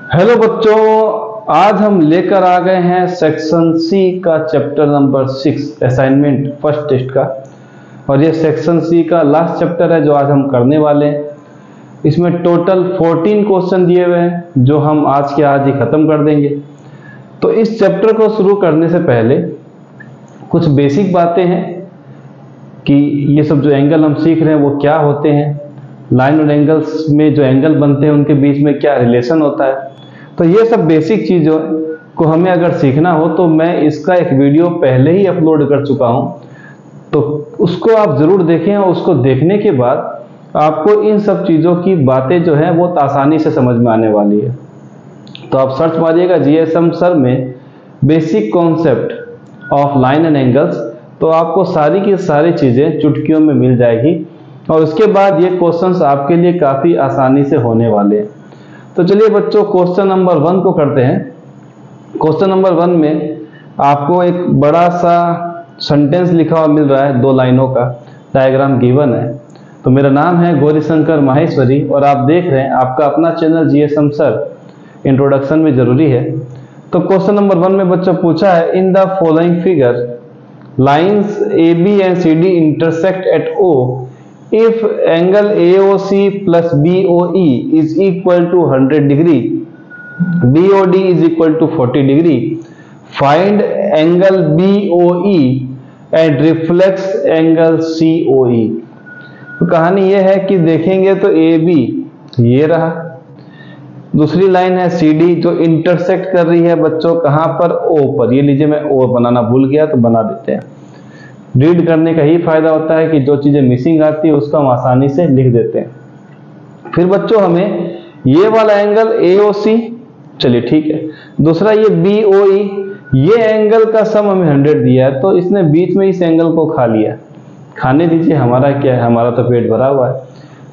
Hello बच्चों, आज हम लेकर आ गए हैं सेक्शन सी का chapter number 6 assignment first test का। और ये सेक्शन सी का लास्ट चैप्टर है जो आज हम करने वाले हैं। इसमें टोटल 14 क्वेश्चन दिए हुए हैं जो हम आज के आज ही खत्म कर देंगे। तो इस चैप्टर को शुरू करने से पहले कुछ बेसिक बातें हैं कि ये सब जो एंगल हम सीख रहे हैं वो क्या होते हैं, लाइन और एंगल्स में जो एंगल बनते हैं उनके बीच में क्या रिलेशन होता है। तो ये सब बेसिक चीज़ों को हमें अगर सीखना हो तो मैं इसका एक वीडियो पहले ही अपलोड कर चुका हूँ, तो उसको आप ज़रूर देखें। और उसको देखने के बाद आपको इन सब चीज़ों की बातें जो हैं वो आसानी से समझ में आने वाली है। तो आप सर्च मारिएगा जीएसएम सर में basic concept of line and angles, तो आपको सारी की सारी चीज़ें चुटकियों में मिल जाएगी। और उसके बाद ये क्वेश्चंस आपके लिए काफ़ी आसानी से होने वाले हैं। तो चलिए बच्चों, क्वेश्चन नंबर 1 को करते हैं। क्वेश्चन नंबर 1 में आपको एक बड़ा सा सेंटेंस लिखा हुआ मिल रहा है, 2 लाइनों का डायग्राम गिवन है। तो मेरा नाम है गौरीशंकर माहेश्वरी और आप देख रहे हैं आपका अपना चैनल जीएसएम सर। इंट्रोडक्शन में जरूरी है। तो क्वेश्चन नंबर 1 में बच्चों पूछा है, in the following figure lines A B and C D intersect at O if angle AOC plus BOE is equal to 100 degree, BOD is equal to 40 degree, find angle BOE and reflex angle COE। तो कहानी यह है कि देखेंगे तो AB ये रहा, दूसरी लाइन है CD जो इंटरसेक्ट कर रही है बच्चों कहां पर, O पर। ये लीजिए, मैं O बनाना भूल गया तो बना देते हैं। रीड करने का ही फायदा होता है कि जो चीजें मिसिंग आती है उसको हम आसानी से लिख देते हैं। फिर बच्चों हमें ये वाला एंगल AOC, चलिए ठीक है, दूसरा ये BOE, ये एंगल का सम हमें 100 दिया है, तो इसने बीच में इस एंगल को खा लिया। खाने दीजिए, हमारा क्या है, हमारा तो पेट भरा हुआ है।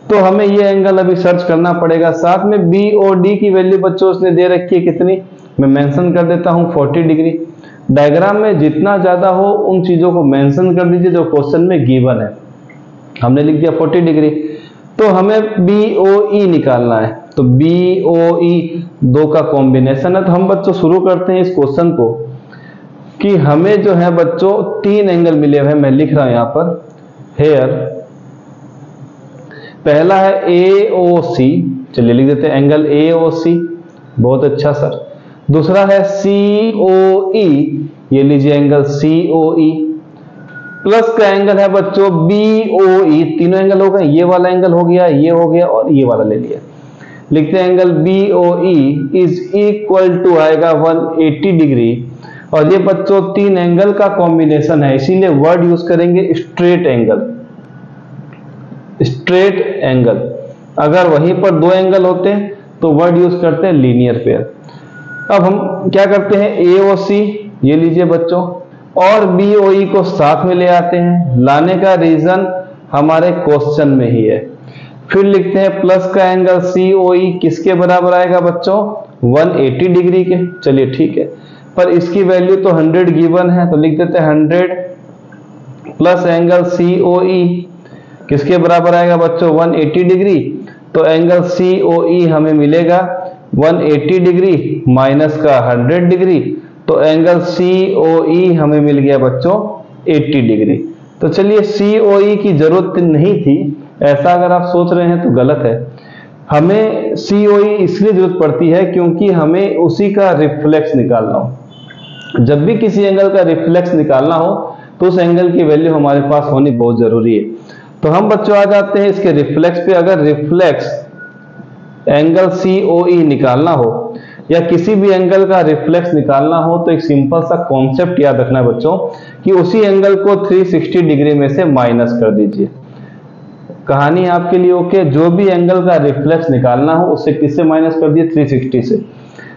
तो हमें ये एंगल अभी सर्च करना पड़ेगा। साथ में BOD की वैल्यू बच्चों उसने दे रखी है कितनी, मैं मेंशन कर देता हूं 40 डिग्री। डायग्राम में जितना ज्यादा हो उन चीजों को मेंशन कर दीजिए जो क्वेश्चन में गिवन है। हमने लिख दिया 40 डिग्री। तो हमें BOE निकालना है, तो BOE 2 का कॉम्बिनेशन है। तो हम बच्चों शुरू करते हैं इस क्वेश्चन को कि हमें जो है बच्चों 3 एंगल मिले हुए हैं। मैं लिख रहा हूं यहां पर हेयर। पहला है AOC, चलिए लिख देते हैं एंगल AOC, बहुत अच्छा सर। दूसरा है COE, ये लीजिए एंगल COE। प्लस का एंगल है बच्चों BOE, तीनों एंगल हो गए, ये वाला एंगल हो गया, ये हो गया और ये वाला ले लिया। लिखते हैं angle BOE is equal to आएगा 180 डिग्री। और ये बच्चों 3 एंगल का कॉम्बिनेशन है, इसीलिए वर्ड यूज करेंगे स्ट्रेट एंगल। स्ट्रेट एंगल, अगर वहीं पर 2 एंगल होते हैं तो वर्ड यूज करते हैं लीनियर पेयर। अब हम क्या करते हैं, AOC ये लीजिए बच्चों और BOE को साथ में ले आते हैं। लाने का रीजन हमारे क्वेश्चन में ही है। फिर लिखते हैं प्लस का एंगल COE किसके बराबर आएगा बच्चों, 180 डिग्री के। चलिए ठीक है, पर इसकी वैल्यू तो 100 गिवन है, तो लिख देते हैं 100 प्लस एंगल COE किसके बराबर आएगा बच्चों, 180 डिग्री। तो एंगल COE हमें मिलेगा 180 डिग्री माइनस का 100 डिग्री, तो एंगल COE हमें मिल गया बच्चों 80 डिग्री। तो चलिए COE की जरूरत नहीं थी, ऐसा अगर आप सोच रहे हैं तो गलत है। हमें COE इसलिए जरूरत पड़ती है क्योंकि हमें उसी का रिफ्लेक्स निकालना हो। जब भी किसी एंगल का रिफ्लेक्स निकालना हो तो उस एंगल की वैल्यू हमारे पास होनी बहुत जरूरी है। तो हम बच्चों आ जाते हैं इसके रिफ्लेक्स पे। अगर रिफ्लेक्स एंगल COE निकालना हो या किसी भी एंगल का रिफ्लेक्स निकालना हो तो एक सिंपल सा कॉन्सेप्ट याद रखना है बच्चों कि उसी एंगल को 360 डिग्री में से माइनस कर दीजिए। कहानी आपके लिए ओके, जो भी एंगल का रिफ्लेक्स निकालना हो उससे किससे माइनस कर दिए, 360 से।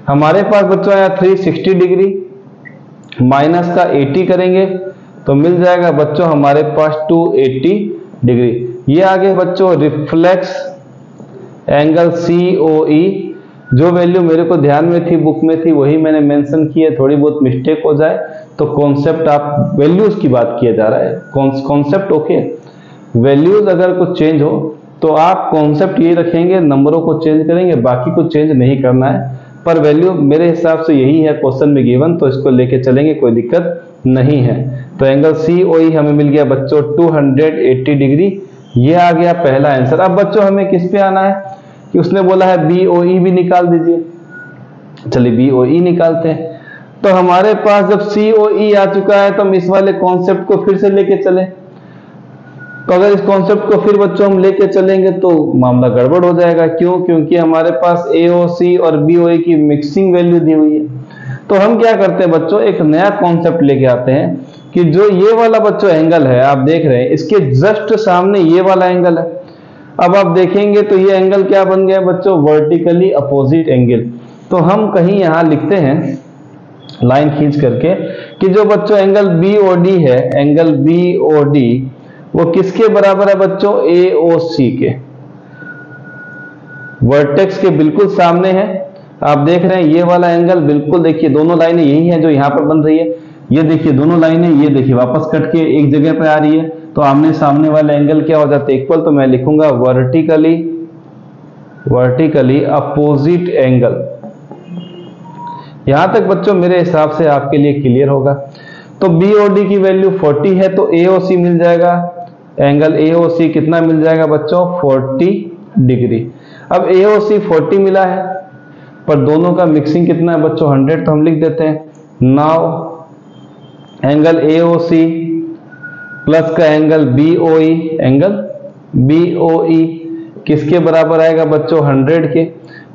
हमारे पास बच्चों आया 360 डिग्री माइनस का 80 करेंगे तो मिल जाएगा बच्चों हमारे पास 280 डिग्री। ये आगे बच्चों रिफ्लेक्स एंगल COE, जो वैल्यू मेरे को ध्यान में थी, बुक में थी, वही मैंने मेंशन की है। थोड़ी बहुत मिस्टेक हो जाए तो कॉन्सेप्ट, आप वैल्यूज की बात किया जा रहा है, कॉन्सेप्ट ओके। वैल्यूज अगर कुछ चेंज हो तो आप कॉन्सेप्ट ये रखेंगे, नंबरों को चेंज करेंगे, बाकी कुछ चेंज नहीं करना है। पर वैल्यू मेरे हिसाब से यही है क्वेश्चन में गिवन, तो इसको लेके चलेंगे, कोई दिक्कत नहीं है। तो एंगल COE हमें मिल गया बच्चों 280 डिग्री, ये आ गया पहला आंसर। अब बच्चों हमें किस पे आना है कि उसने बोला है BOE भी निकाल दीजिए, चलिए BOE निकालते हैं। तो हमारे पास जब COE आ चुका है तो हम इस वाले कॉन्सेप्ट को फिर से लेके चले, तो अगर इस कॉन्सेप्ट को फिर बच्चों हम लेके चलेंगे तो मामला गड़बड़ हो जाएगा। क्यों? क्योंकि हमारे पास AOC और BOE की मिक्सिंग वैल्यू दी हुई है। तो हम क्या करते हैं बच्चों, एक नया कॉन्सेप्ट लेके आते हैं कि जो ये वाला बच्चों एंगल है आप देख रहे हैं, इसके जस्ट सामने ये वाला एंगल है। अब आप देखेंगे तो ये एंगल क्या बन गया बच्चों, वर्टिकली अपोजिट एंगल। तो हम कहीं यहां लिखते हैं लाइन खींच करके कि जो बच्चों एंगल BOD है, एंगल BOD वो किसके बराबर है बच्चों, AOC के, वर्टेक्स के बिल्कुल सामने है। आप देख रहे हैं ये वाला एंगल बिल्कुल, देखिए दोनों लाइनें यही हैं जो यहां पर बन रही है, ये देखिए दोनों लाइनें, ये देखिए वापस कट के एक जगह पे आ रही है, तो आमने सामने वाले एंगल क्या हो जाते हैं, इक्वल। तो मैं लिखूंगा वर्टिकली अपोजिट एंगल। यहां तक बच्चों मेरे हिसाब से आपके लिए क्लियर होगा। तो BOD की वैल्यू 40 है तो AOC मिल जाएगा, एंगल AOC कितना मिल जाएगा बच्चों, 40 डिग्री। अब AOC 40 मिला है, पर दोनों का मिक्सिंग कितना है बच्चों, 100, तो हम लिख देते हैं। नाउ एंगल AOC प्लस का एंगल BOE, एंगल BOE किसके बराबर आएगा बच्चों, 100 के।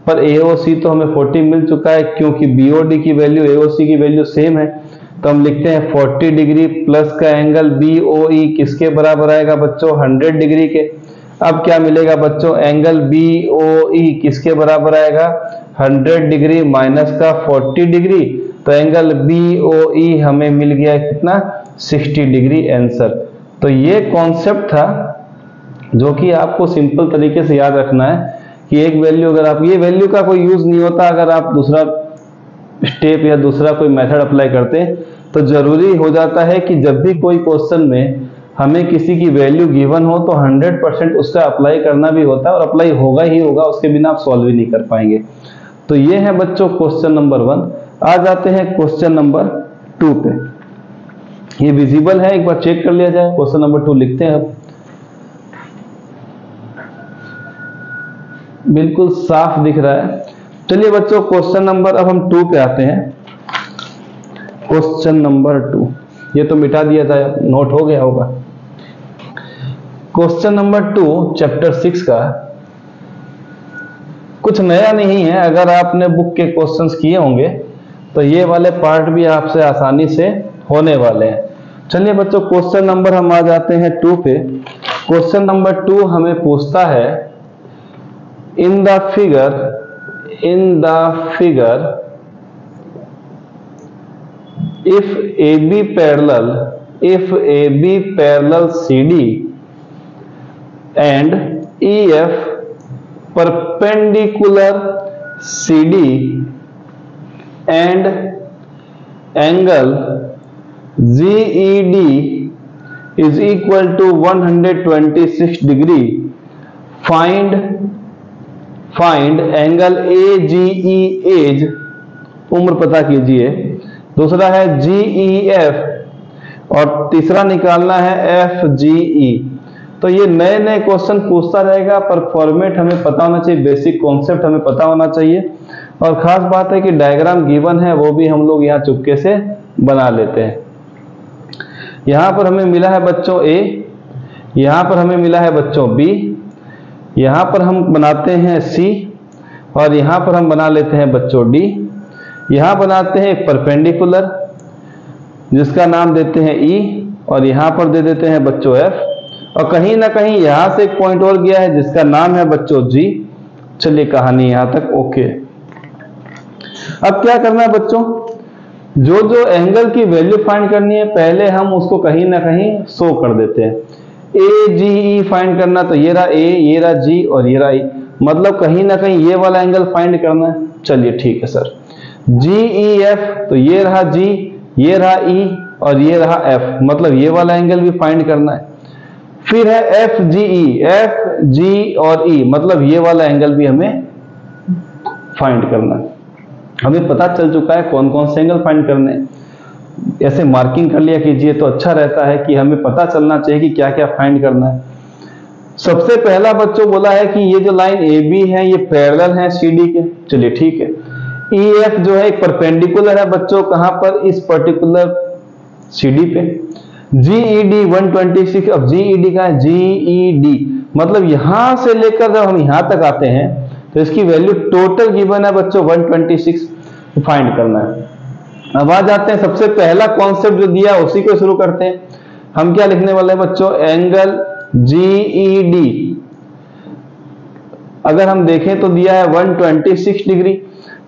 पर AOC तो हमें 40 मिल चुका है, क्योंकि BOD की वैल्यू AOC की वैल्यू सेम है, तो हम लिखते हैं 40 डिग्री प्लस का एंगल BOE किसके बराबर आएगा बच्चों, 100 डिग्री के। अब क्या मिलेगा बच्चों, एंगल BOE किसके बराबर आएगा, 100 डिग्री माइनस का 40 डिग्री, तो एंगल BOE हमें मिल गया कितना, 60 डिग्री आंसर। तो ये कॉन्सेप्ट था जो कि आपको सिंपल तरीके से याद रखना है कि एक वैल्यू, अगर आप, ये वैल्यू का कोई यूज नहीं होता अगर आप दूसरा स्टेप या दूसरा कोई मेथड अप्लाई करते हैं, तो जरूरी हो जाता है कि जब भी कोई क्वेश्चन में हमें किसी की वैल्यू गिवन हो तो 100% उसका अप्लाई करना भी होता है, और अप्लाई होगा ही होगा, उसके बिना आप सॉल्व ही नहीं कर पाएंगे। तो ये है बच्चों क्वेश्चन नंबर 1। आ जाते हैं क्वेश्चन नंबर 2 पे। ये विजिबल है, एक बार चेक कर लिया जाए। क्वेश्चन नंबर 2 लिखते हैं। अब बिल्कुल साफ दिख रहा है। चलिए बच्चों क्वेश्चन नंबर, अब हम 2 पे आते हैं। क्वेश्चन नंबर 2, ये तो मिटा दिया था, नोट हो गया होगा। क्वेश्चन नंबर 2 चैप्टर 6 का कुछ नया नहीं है। अगर आपने बुक के क्वेश्चंस किए होंगे तो ये वाले पार्ट भी आपसे आसानी से होने वाले हैं। चलिए बच्चों क्वेश्चन नंबर हम आ जाते हैं 2 पे। क्वेश्चन नंबर 2 हमें पूछता है, in the figure if AB parallel CD and EF perpendicular CD and angle GED is equal to 126 degree, find angle AGE, उम्र पता कीजिए। दूसरा है GEF और तीसरा निकालना है FGE। तो ये नए नए क्वेश्चन पूछता रहेगा, पर फॉर्मेट हमें पता होना चाहिए, बेसिक कॉन्सेप्ट हमें पता होना चाहिए, और खास बात है कि डायग्राम गिवन है वो भी हम लोग यहाँ चुपके से बना लेते हैं। यहाँ पर हमें मिला है बच्चों A, यहाँ पर हमें मिला है बच्चों B, यहाँ पर हम बनाते हैं C, और यहाँ पर हम बना लेते हैं बच्चों D। यहाँ बनाते हैं एक परपेंडिकुलर जिसका नाम देते हैं E, और यहाँ पर दे देते हैं बच्चों F, और कहीं ना कहीं यहाँ से एक पॉइंट और गया है जिसका नाम है बच्चों G। चलिए कहानी यहाँ तक ओके। अब क्या करना है बच्चों, जो जो एंगल की वैल्यू फाइंड करनी है पहले हम उसको कहीं ना कहीं शो कर देते हैं। AGE फाइंड करना, तो ये रहा A, ये रहा G और ये रहा E, मतलब कहीं ना कहीं ये वाला एंगल फाइंड करना है। चलिए ठीक है सर। GEF, तो ये रहा G, ये रहा E और ये रहा F, मतलब ये वाला एंगल भी फाइंड करना है। फिर है FGE, F, G और E, मतलब ये वाला एंगल भी हमें फाइंड करना है। हमें पता चल चुका है कौन कौन से एंगल फाइंड करने हैं। ऐसे मार्किंग कर लिया कीजिए तो अच्छा रहता है कि हमें पता चलना चाहिए कि क्या क्या फाइंड करना है। सबसे पहला बच्चों बोला है कि ये जो लाइन ए बी है ये पैरेलल है सी डी के। चलिए ठीक है। ई एफ जो है एक परपेंडिकुलर है बच्चों, कहां पर, इस पर्टिकुलर सी डी पे। जीईडी 126, अब जीईडी का है, जीईडी मतलब यहां से लेकर जब हम यहां तक आते हैं तो इसकी वैल्यू टोटल गिवन है बच्चों 126, फाइंड करना है। अब आ जाते हैं, सबसे पहला कॉन्सेप्ट जो दिया उसी को शुरू करते हैं। हम क्या लिखने वाले हैं बच्चों, एंगल जीईडी अगर हम देखें तो दिया है 126 डिग्री,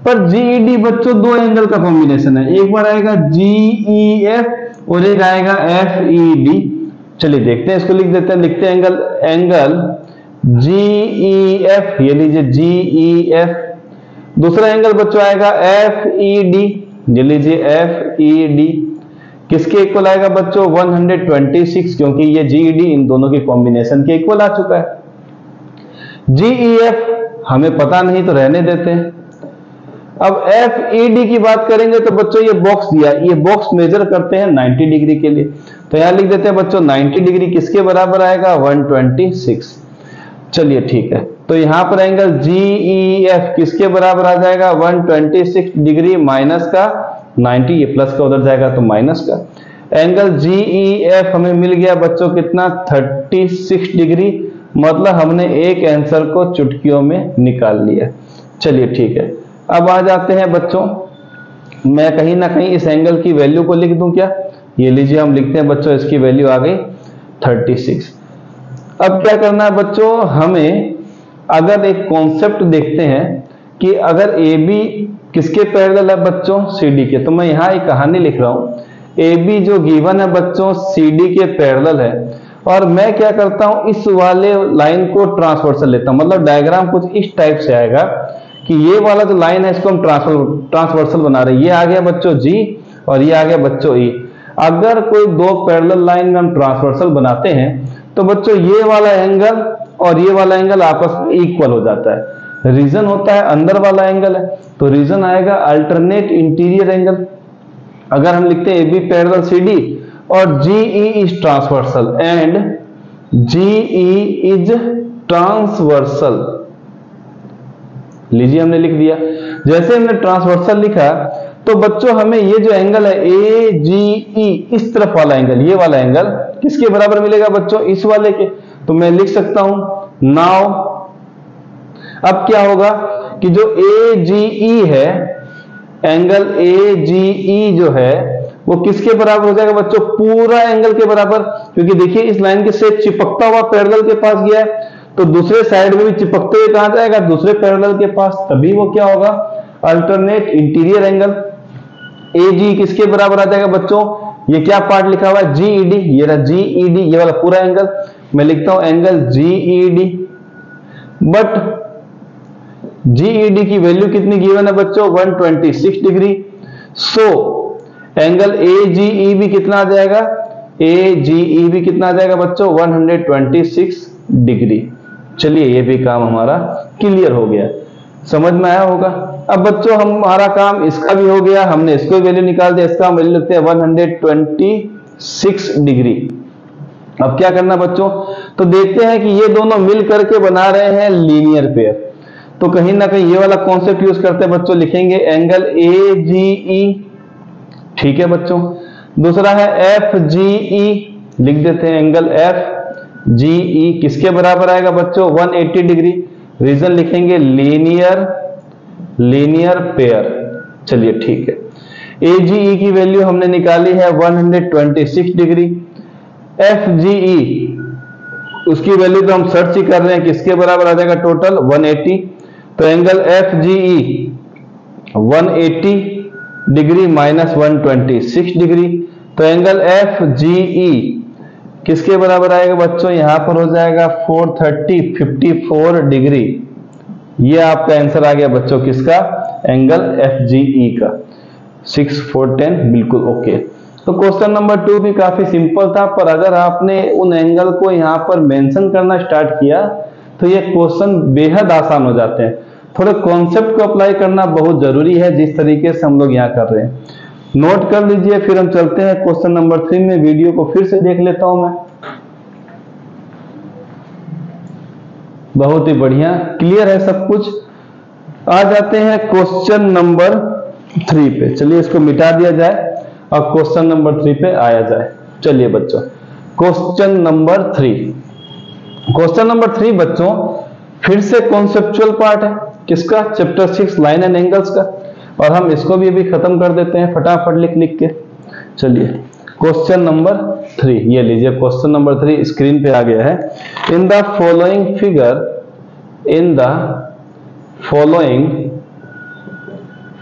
पर जीईडी बच्चों दो एंगल का कॉम्बिनेशन है, एक बार आएगा जीईएफ और एक आएगा एफईडी। चलिए देखते हैं, इसको लिख देते हैं, लिखते हैं एंगल जीईएफ, ये लीजिए जीईएफ। दूसरा एंगल बच्चों आएगा एफईडी, ये लीजिए एफईडी। किसके इक्वल आएगा बच्चों, 126, क्योंकि ये जीईडी इन दोनों के कॉम्बिनेशन के इक्वल आ चुका है। जीईएफ हमें पता नहीं तो रहने देते हैं। अब एफईडी की बात करेंगे तो बच्चों ये बॉक्स दिया, ये बॉक्स मेजर करते हैं 90 डिग्री के लिए, तो यहां लिख देते हैं बच्चों 90 डिग्री किसके बराबर आएगा, 126। चलिए ठीक है, तो यहां पर एंगल जीईएफ किसके बराबर आ जाएगा, 126 डिग्री माइनस का 90, ये प्लस का उधर जाएगा तो माइनस का। एंगल जीईएफ हमें मिल गया बच्चों कितना, 36 डिग्री, मतलब हमने एक आंसर को चुटकियों में निकाल लिया। चलिए ठीक है, अब आ जाते हैं बच्चों, मैं कहीं ना कहीं इस एंगल की वैल्यू को लिख दूं क्या, ये लीजिए हम लिखते हैं बच्चों, इसकी वैल्यू आ गई 36। अब क्या करना है बच्चों, हमें अगर एक कॉन्सेप्ट देखते हैं कि अगर ए बी किसके पैरेलल है बच्चों, सी डी के, तो मैं यहां एक कहानी लिख रहा हूं। ए बी जो गिवन है बच्चों सी डी के पैरेलल है, और मैं क्या करता हूं, इस वाले लाइन को ट्रांसवर्सल लेता हूं, मतलब डायग्राम कुछ इस टाइप से आएगा कि ये वाला जो लाइन है इसको हम ट्रांसवर्सल बना रहे हैं, ये आ गया बच्चों जी और ये आ गया बच्चों ई। अगर कोई दो पैरेलल लाइन में हम ट्रांसवर्सल बनाते हैं तो बच्चों ये वाला एंगल और ये वाला एंगल आपस में इक्वल हो जाता है। रीजन होता है अंदर वाला एंगल है, तो रीजन आएगा अल्टरनेट इंटीरियर एंगल। अगर हम लिखते हैं A B parallel C D और GE is transversal and GE is transversal, लीजिए हमने लिख दिया। जैसे हमने ट्रांसवर्सल लिखा तो बच्चों हमें ये जो एंगल है ए जी ई, इस तरफ वाला एंगल, ये वाला एंगल किसके बराबर मिलेगा बच्चों, इस वाले के। तो मैं लिख सकता हूं नाउ, अब क्या होगा कि जो ए जी ई है, एंगल ए जी ई जो है वो किसके बराबर हो जाएगा बच्चों, पूरा एंगल के बराबर, क्योंकि देखिए इस लाइन के से चिपकता हुआ पैरेलल के पास गया है, तो दूसरे साइड में भी चिपकते हुए कहां जाएगा, दूसरे पैरेलल के पास, तभी वो क्या होगा, अल्टरनेट इंटीरियर एंगल। ए जी किसके बराबर आ जाएगा बच्चों, ये क्या पार्ट लिखा हुआ है, जीईडी, ये रहा जीईडी, ये वाला पूरा एंगल। मैं लिखता हूं एंगल जीईडी, बट जीईडी की वैल्यू कितनी गिवन है बच्चों, 126 degree. So angle A GE भी कितना आ जाएगा, ए जीई भी कितना आ जाएगा बच्चों, 126 डिग्री। चलिए ये भी काम हमारा क्लियर हो गया, समझ में आया होगा। अब बच्चों हमारा काम इसका भी हो गया, हमने इसको वैल्यू निकाल दिया, इसका वैल्यू लिखते हैं 126 डिग्री। अब क्या करना बच्चों, तो देखते हैं कि ये दोनों मिल करके बना रहे हैं लीनियर पेयर, तो कहीं ना कहीं ये वाला कॉन्सेप्ट यूज करते हैं बच्चों, लिखेंगे एंगल ए जी ई, ठीक है बच्चों। दूसरा है एफ जी ई, लिख देते हैं एंगल एफ जीई किसके बराबर आएगा बच्चों, 180 डिग्री। रीजन लिखेंगे लीनियर पेयर। चलिए ठीक है, एजीई की वैल्यू हमने निकाली है 126 डिग्री। एफजीई उसकी वैल्यू तो हम सर्च ही कर रहे हैं, किसके बराबर आ जाएगा टोटल 180, तो एंगल एफजीई 180 डिग्री माइनस 126 डिग्री, तो एंगल एफजीई किसके बराबर आएगा बच्चों, यहां पर हो जाएगा 54 डिग्री। ये आपका आंसर आ गया बच्चों किसका, एंगल एफजीई का, 6 4 10 बिल्कुल ओके। तो क्वेश्चन नंबर 2 भी काफी सिंपल था, पर अगर आपने उन एंगल को यहां पर मेंशन करना स्टार्ट किया तो ये क्वेश्चन बेहद आसान हो जाते हैं। थोड़े कॉन्सेप्ट को अप्लाई करना बहुत जरूरी है, जिस तरीके से हम लोग यहाँ कर रहे हैं। नोट कर लीजिए, फिर हम चलते हैं क्वेश्चन नंबर 3 में। वीडियो को फिर से देख लेता हूं मैं। बहुत ही बढ़िया, क्लियर है सब कुछ। आ जाते हैं क्वेश्चन नंबर 3 पे। चलिए इसको मिटा दिया जाए और क्वेश्चन नंबर 3 पे आया जाए। चलिए बच्चों, क्वेश्चन नंबर 3। क्वेश्चन नंबर 3 बच्चों फिर से कॉन्सेप्चुअल पार्ट है किसका, चैप्टर 6 लाइन एंड एंगल्स का, और हम इसको भी अभी खत्म कर देते हैं फटाफट लिख लिख के। चलिए क्वेश्चन नंबर 3, ये लीजिए क्वेश्चन नंबर 3 स्क्रीन पे आ गया है। In the following figure, in the following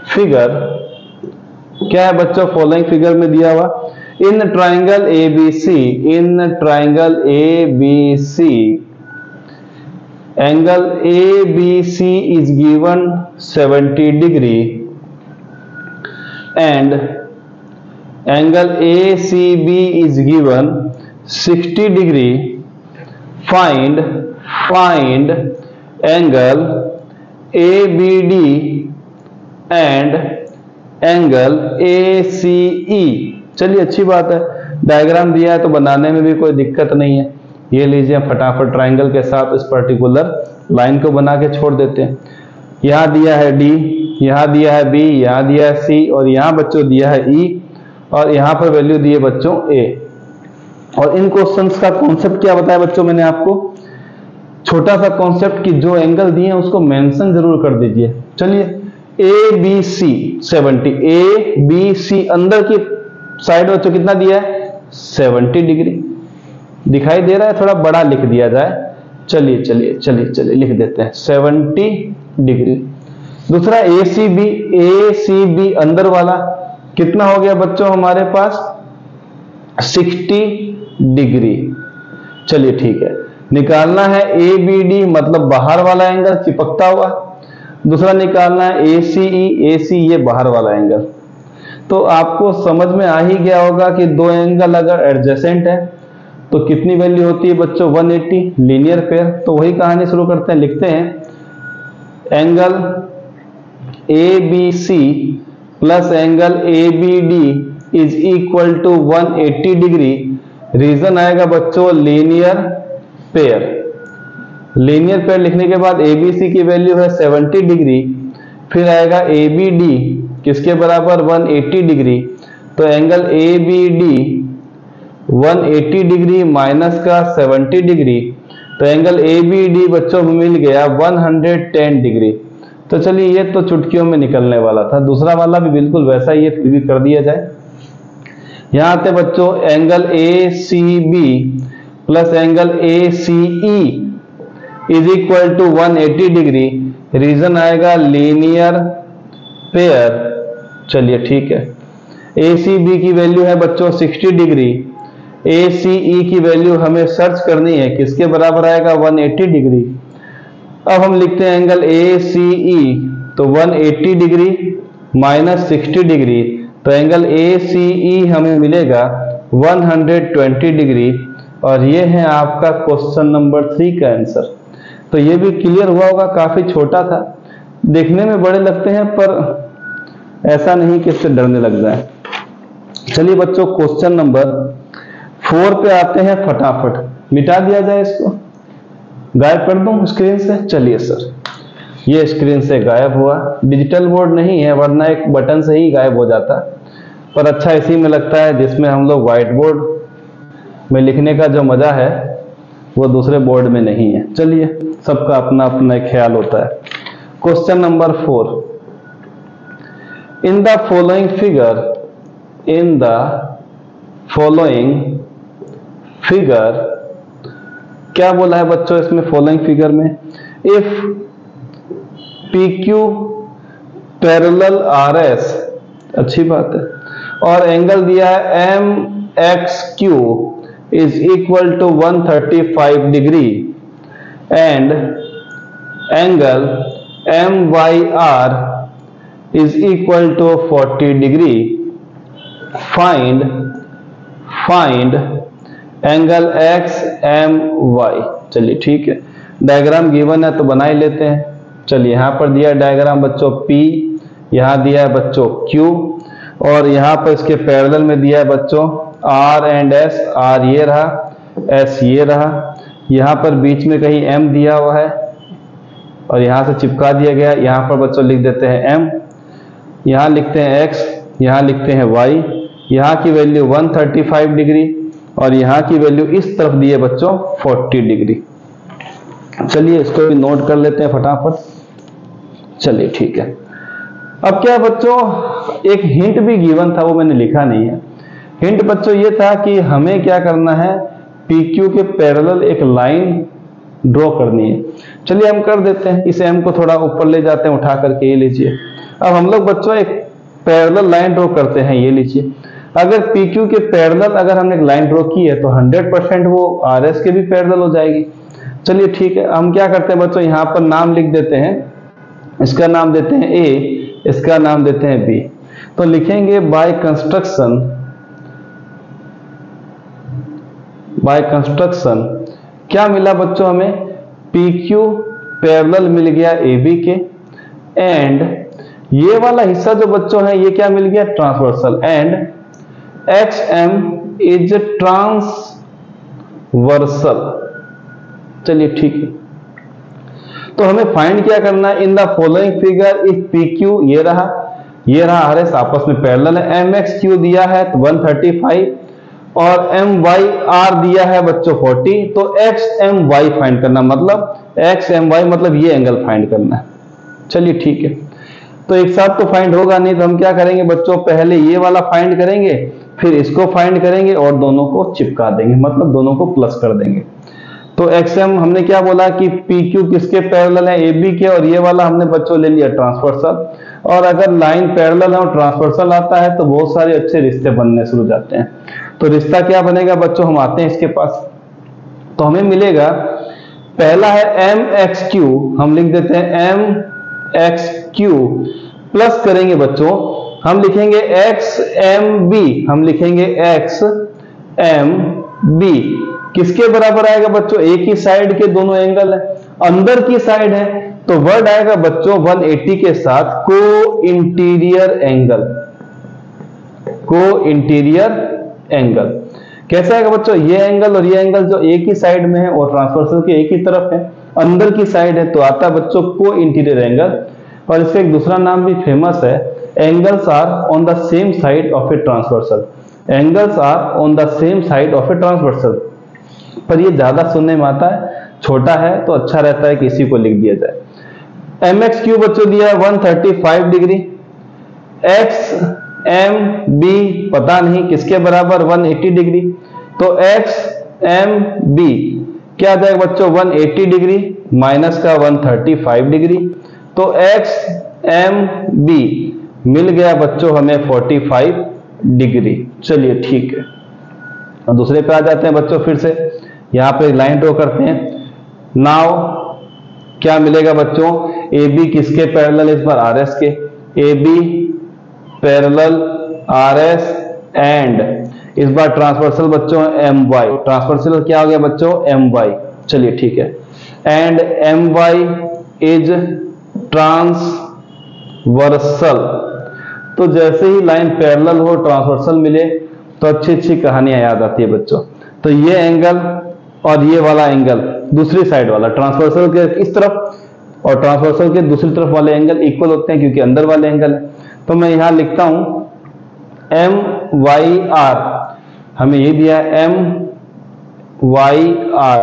figure, क्या है बच्चों फॉलोइंग फिगर में दिया हुआ, in triangle ABC, in triangle ABC angle ABC is given 70 degree and angle ACB is given 60 degree. Find angle ABD and angle ACE। चलिए अच्छी बात है, डायग्राम दिया है तो बनाने में भी कोई दिक्कत नहीं है। ये लीजिए फटाफट ट्राइंगल के साथ इस पर्टिकुलर लाइन को बना के छोड़ देते हैं। यहाँ दिया है D, यहाँ दिया है B, यहाँ दिया है C, और यहाँ बच्चों दिया है E, और यहाँ पर वैल्यू दी है बच्चों A। और इन क्वेश्चंस का कॉन्सेप्ट क्या बताया बच्चों मैंने आपको, छोटा सा कॉन्सेप्ट कि जो एंगल दिए हैं उसको मेंशन जरूर कर दीजिए। चलिए ABC 70, ABC अंदर की साइड बच्चों कितना दिया है 70 डिग्री, दिखाई दे रहा है, थोड़ा बड़ा लिख दिया जाए। चलिए चलिए चलिए चलिए लिख देते हैं 70 डिग्री। दूसरा ACB अंदर वाला कितना हो गया बच्चों हमारे पास 60 डिग्री। चलिए ठीक है, निकालना है ABD मतलब बाहर वाला एंगल चिपकता हुआ। दूसरा निकालना है ACE ये बाहर वाला एंगल। तो आपको समझ में आ ही गया होगा कि दो एंगल अगर एडजेसेंट है तो कितनी वैल्यू होती है बच्चों 180, लीनियर पेयर। तो वही कहानी शुरू करते हैं, लिखते हैं angle ABC plus angle ABD is equal to 180 degree. Reason आएगा बच्चों लीनियर पेयर। लीनियर पेयर लिखने के बाद ABC की वैल्यू है 70 डिग्री, फिर आएगा ABD किसके बराबर 180 डिग्री। तो एंगल ABD 180 डिग्री माइनस का 70 डिग्री, तो एंगल ABD बच्चों में मिल गया 110 डिग्री। तो चलिए ये तो चुटकियों में निकलने वाला था, दूसरा वाला भी बिल्कुल वैसा ही है, फिर भी कर दिया जाए। यहां आते बच्चों angle ACB plus angle ACE is equal to 180 degree. Reason आएगा लीनियर पेयर। चलिए ठीक है, ACB की वैल्यू है बच्चों 60 डिग्री, ACE की वैल्यू हमें सर्च करनी है किसके बराबर आएगा 180 डिग्री। अब हम लिखते हैं एंगल ACE, तो 180 डिग्री माइनस 60 डिग्री, तो एंगल ACE हमें मिलेगा 120 डिग्री। और ये है आपका क्वेश्चन नंबर 3 का आंसर। तो ये भी क्लियर हुआ होगा, काफी छोटा था, देखने में बड़े लगते हैं पर ऐसा नहीं कि इससे डरने लग जाए। चलिए बच्चों क्वेश्चन नंबर 4 पे आते हैं, फटाफट मिटा दिया जाए, इसको गायब कर दूं स्क्रीन से। चलिए सर, ये स्क्रीन से गायब हुआ, डिजिटल बोर्ड नहीं है वरना एक बटन से ही गायब हो जाता, पर अच्छा इसी में लगता है जिसमें हम लोग व्हाइट बोर्ड में लिखने का जो मजा है वो दूसरे बोर्ड में नहीं है। चलिए सबका अपना अपना एक ख्याल होता है। Question number 4, in the following figure, in the following figure, क्या बोला है बच्चों इसमें फॉलोइंग फिगर में, इफ PQ पैरेलल RS, अच्छी बात है, और एंगल दिया है MXQ is equal to 135 degree and angle MYR is equal to 40 degree. find angle XMY। चलिए ठीक है, डायग्राम गिवन है तो बना ही लेते हैं। चलिए यहाँ पर दिया डायग्राम बच्चों P, यहाँ दिया है बच्चों Q, और यहाँ पर इसके पैरेलल में दिया है बच्चों R एंड S। R ये रहा, S ये रहा, यहाँ पर बीच में कहीं M दिया हुआ है और यहाँ से चिपका दिया गया। यहाँ पर बच्चों लिख देते हैं M, यहाँ लिखते हैं X, यहाँ लिखते हैं Y, यहाँ की वैल्यू 135 डिग्री और यहाँ की वैल्यू इस तरफ दी है बच्चों 40 डिग्री। चलिए इसको भी नोट कर लेते हैं फटाफट। चलिए ठीक है। अब क्या बच्चों, एक हिंट भी गिवन था, वो मैंने लिखा नहीं है। हिंट बच्चों ये था कि हमें क्या करना है, PQ के पैरेलल एक लाइन ड्रॉ करनी है। चलिए हम कर देते हैं, इस M को थोड़ा ऊपर ले जाते हैं उठा करके, ये लीजिए। अब हम लोग बच्चों एक पैरेलल लाइन ड्रॉ करते हैं, ये लीजिए। अगर PQ के पैरेलल अगर हमने एक लाइन ड्रॉ की है तो 100% वो RS के भी पैरेलल हो जाएगी। चलिए ठीक है, हम क्या करते हैं बच्चों, यहाँ पर नाम लिख देते हैं, इसका नाम देते हैं A, इसका नाम देते हैं B। तो लिखेंगे बाय कंस्ट्रक्शन क्या मिला बच्चों हमें, PQ पैरेलल मिल गया AB के, एंड ये वाला हिस्सा जो बच्चों है ये क्या मिल गया, transversal, and XM is transversal. चलिए ठीक है, तो हमें फाइंड क्या करना है, in the following figure if PQ ये रहा RS आपस में पैरेलल है, MXQ दिया है 135 और MYR दिया है बच्चों 40, तो XMY फाइंड करना, मतलब XMY मतलब ये एंगल फाइंड करना है। चलिए ठीक है, तो एक साथ तो फाइंड होगा नहीं, तो हम क्या करेंगे बच्चों, पहले ये वाला फाइंड करेंगे, फिर इसको फाइंड करेंगे और दोनों को चिपका देंगे, मतलब दोनों को प्लस कर देंगे। तो XM हमने क्या बोला कि PQ किसके पैरेलल है, AB के, और ये वाला हमने बच्चों ले लिया ट्रांसवर्सल। और अगर लाइन पैरेलल है और ट्रांसवर्सल आता है तो बहुत सारे अच्छे रिश्ते बनने शुरू हो जाते हैं। तो रिश्ता क्या बनेगा बच्चों, हम आते हैं इसके पास। तो हमें मिलेगा, पहला है MXQ, हम लिख देते हैं MXQ, प्लस करेंगे बच्चों, हम लिखेंगे XMB, हम लिखेंगे XMB, किसके बराबर आएगा बच्चों, एक ही साइड के दोनों एंगल है, अंदर की साइड है, तो वर्ड आएगा बच्चों 180 के साथ को इंटीरियर एंगल। कैसे आएगा बच्चों, ये एंगल और ये एंगल जो एक ही साइड में है और ट्रांसवर्सल के एक ही तरफ है, अंदर की साइड है, तो आता है बच्चों को इंटीरियर एंगल। और इसका एक दूसरा नाम भी फेमस है, angles are on the same side of a transversal, angles are on the same side of a transversal. पर ये ज्यादा सुनने में आता है, छोटा है तो अच्छा रहता है कि इसी को लिख दिया जाए। MXQ बच्चों दिया है 135 डिग्री, XMB पता नहीं किसके बराबर 180 डिग्री, तो XMB क्या आ जाएगा बच्चों 180 डिग्री माइनस का 135 डिग्री, तो XMB मिल गया बच्चों हमें 45 डिग्री। चलिए ठीक है, और दूसरे पे आ जाते हैं बच्चों, फिर से यहाँ पे लाइन ड्रॉ करते हैं। नाउ क्या मिलेगा बच्चों, AB किसके पैरेलल, इस बार RS के, AB पैरेलल RS, एंड इस बार ट्रांसवर्सल बच्चों MY, ट्रांसवर्सल क्या हो गया बच्चों MY। चलिए ठीक है, एंड MY इज ट्रांसवर्सल। तो जैसे ही लाइन पैरेलल हो, ट्रांसवर्सल मिले, तो अच्छी अच्छी कहानियां याद आती है बच्चों। तो ये एंगल और ये वाला एंगल दूसरी साइड वाला, ट्रांसवर्सल के इस तरफ और ट्रांसवर्सल के दूसरी तरफ वाले एंगल इक्वल होते हैं क्योंकि अंदर वाले एंगल है। तो मैं यहां लिखता हूं MYR, हमें ये दिया है MYR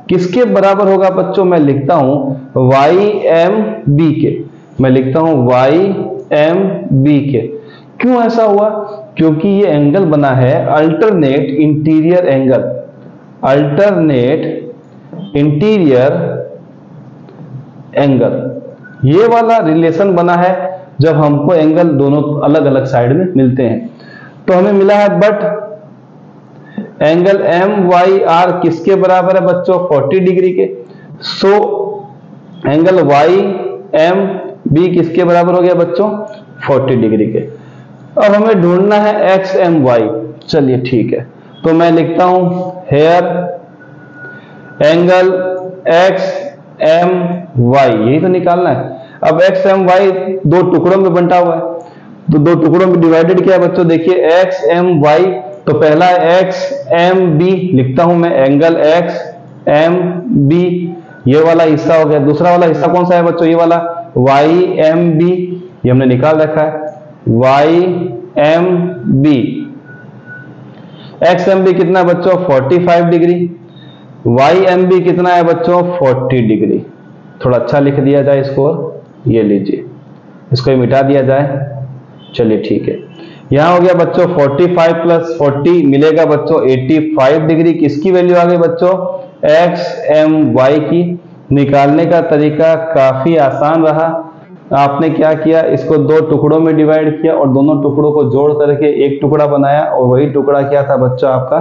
किसके बराबर होगा बच्चों, मैं लिखता हूं YMB के, मैं लिखता हूं YMB के। क्यों ऐसा हुआ, क्योंकि ये एंगल बना है alternate interior angle, alternate interior angle. ये वाला रिलेशन बना है जब हमको एंगल दोनों अलग अलग साइड में मिलते हैं। तो हमें मिला है, बट एंगल MYR किसके बराबर है बच्चों 40 डिग्री के, सो एंगल YMB किसके बराबर हो गया बच्चों 40 डिग्री के। अब हमें ढूंढना है XMY। चलिए ठीक है, तो मैं लिखता हूं हेयर एंगल एम वाई, यही तो निकालना है। अब एक्स एम वाई दो टुकड़ों में बंटा हुआ है, तो दो टुकड़ों में डिवाइडेड किया है बच्चों। देखिए एक्स एम वाई, तो पहला एक्स एम बी लिखता हूं मैं, एंगल एक्स एम बी, ये वाला हिस्सा हो गया। दूसरा वाला हिस्सा कौन सा है बच्चों, ये वाला वाई एम बी, ये हमने निकाल रखा है, Y M B. X M B कितना है बच्चों, 45 डिग्री। वाई एम बी कितना है बच्चों, 40 डिग्री। थोड़ा अच्छा लिख दिया जाए इसको, ये लीजिए, इसको मिटा दिया जाए। चलिए ठीक है, यहां हो गया बच्चों 45 प्लस 40 मिलेगा बच्चों 85 डिग्री। किसकी वैल्यू आ गई बच्चों, एक्स एम वाई की। निकालने का तरीका काफी आसान रहा। आपने क्या किया, इसको दो टुकड़ों में डिवाइड किया और दोनों टुकड़ों को जोड़ करके एक टुकड़ा बनाया, और वही टुकड़ा क्या था बच्चों, आपका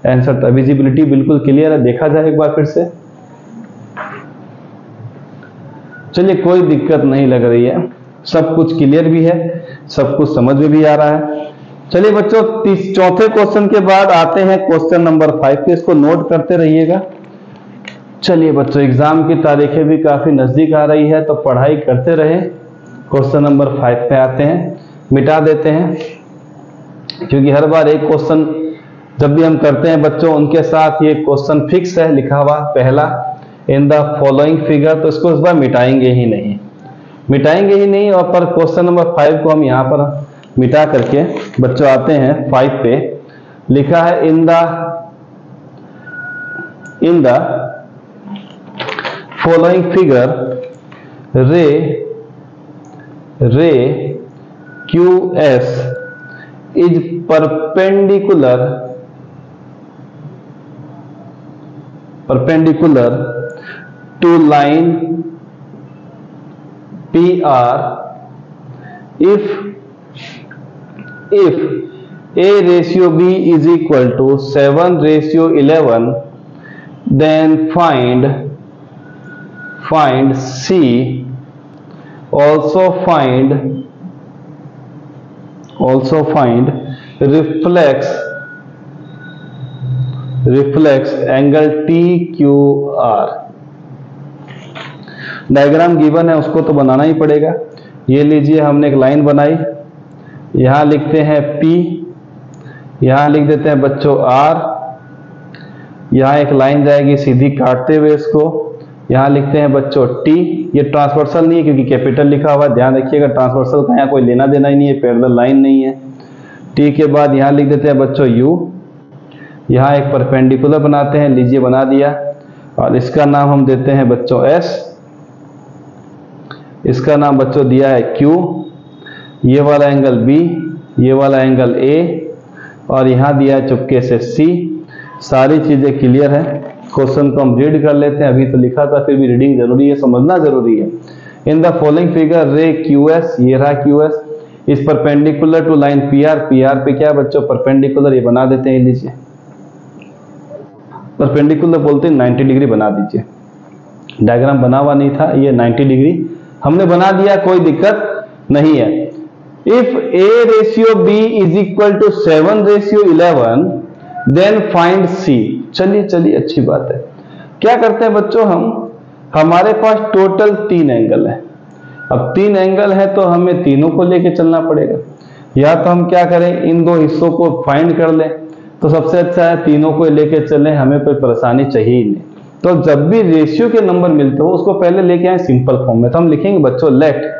आंसर था। विजिबिलिटी बिल्कुल क्लियर है, देखा जाए एक बार फिर से। चलिए कोई दिक्कत नहीं लग रही है, सब कुछ क्लियर भी है, सब कुछ समझ में भी आ रहा है। चलिए बच्चों, चौथे क्वेश्चन के बाद आते हैं क्वेश्चन नंबर 5 पे, इसको नोट करते रहिएगा। चलिए बच्चों, एग्जाम की तारीखें भी काफी नजदीक आ रही है, तो पढ़ाई करते रहे। क्वेश्चन नंबर 5 पे आते हैं, मिटा देते हैं, क्योंकि हर बार एक क्वेश्चन जब भी हम करते हैं बच्चों, उनके साथ ये क्वेश्चन फिक्स है लिखा हुआ, पहला इन द फॉलोइंग फिगर, तो इसको इस बार मिटाएंगे ही नहीं, मिटाएंगे ही नहीं। और पर क्वेश्चन नंबर 5 को हम यहाँ पर मिटा करके बच्चों आते हैं 5 पे। लिखा है in the following figure ray QS is perpendicular to line PR if A/B is equal to 7/11, then find C, also find reflex angle TQR। Diagram given है, उसको तो बनाना ही पड़ेगा। ये लीजिए, हमने एक लाइन बनाई, यहां लिखते हैं P, यहां लिख देते हैं बच्चों R, यहां एक लाइन जाएगी सीधी काटते हुए इसको, यहां लिखते हैं बच्चों T। ये ट्रांसवर्सल नहीं है क्योंकि कैपिटल लिखा हुआ है, ध्यान रखिएगा, ट्रांसवर्सल का यहाँ कोई लेना देना ही नहीं है, पैरेलल लाइन नहीं है। T के बाद यहां लिख देते हैं बच्चों U, यहां एक परपेंडिकुलर बनाते हैं, लीजिए बना दिया, और इसका नाम हम देते हैं बच्चों S, इसका नाम बच्चों दिया है Q, ये वाला एंगल B, ये वाला एंगल A, और यहां दिया है चुपके से C। सारी चीजें क्लियर है। क्वेश्चन को हम रीड कर लेते हैं, अभी तो लिखा था, फिर भी रीडिंग जरूरी है, समझना जरूरी है। In the following figure ray QS, ये रहा QS, is perpendicular to line PR, PR पे क्या बच्चों, परपेंडिकुलर, ये बना देते हैं, लीजिए परपेंडिकुलर बोलते हैं 90 डिग्री बना दीजिए। डायग्राम बना हुआ नहीं था, ये 90 डिग्री हमने बना दिया, कोई दिक्कत नहीं है। If A/B is equal to 7/11, then find C। चलिए अच्छी बात है। क्या करते हैं बच्चों, हमारे पास टोटल 3 एंगल है। अब 3 एंगल है तो हमें तीनों को लेके चलना पड़ेगा, या तो हम क्या करें, इन दो हिस्सों को फाइंड कर लें, तो सबसे अच्छा है तीनों को लेके चलें, हमें कोई परेशानी चाहिए ही नहीं। तो जब भी रेशियो के नंबर मिलते हो उसको पहले लेके आए सिंपल फॉर्म में। तो हम लिखेंगे बच्चों, late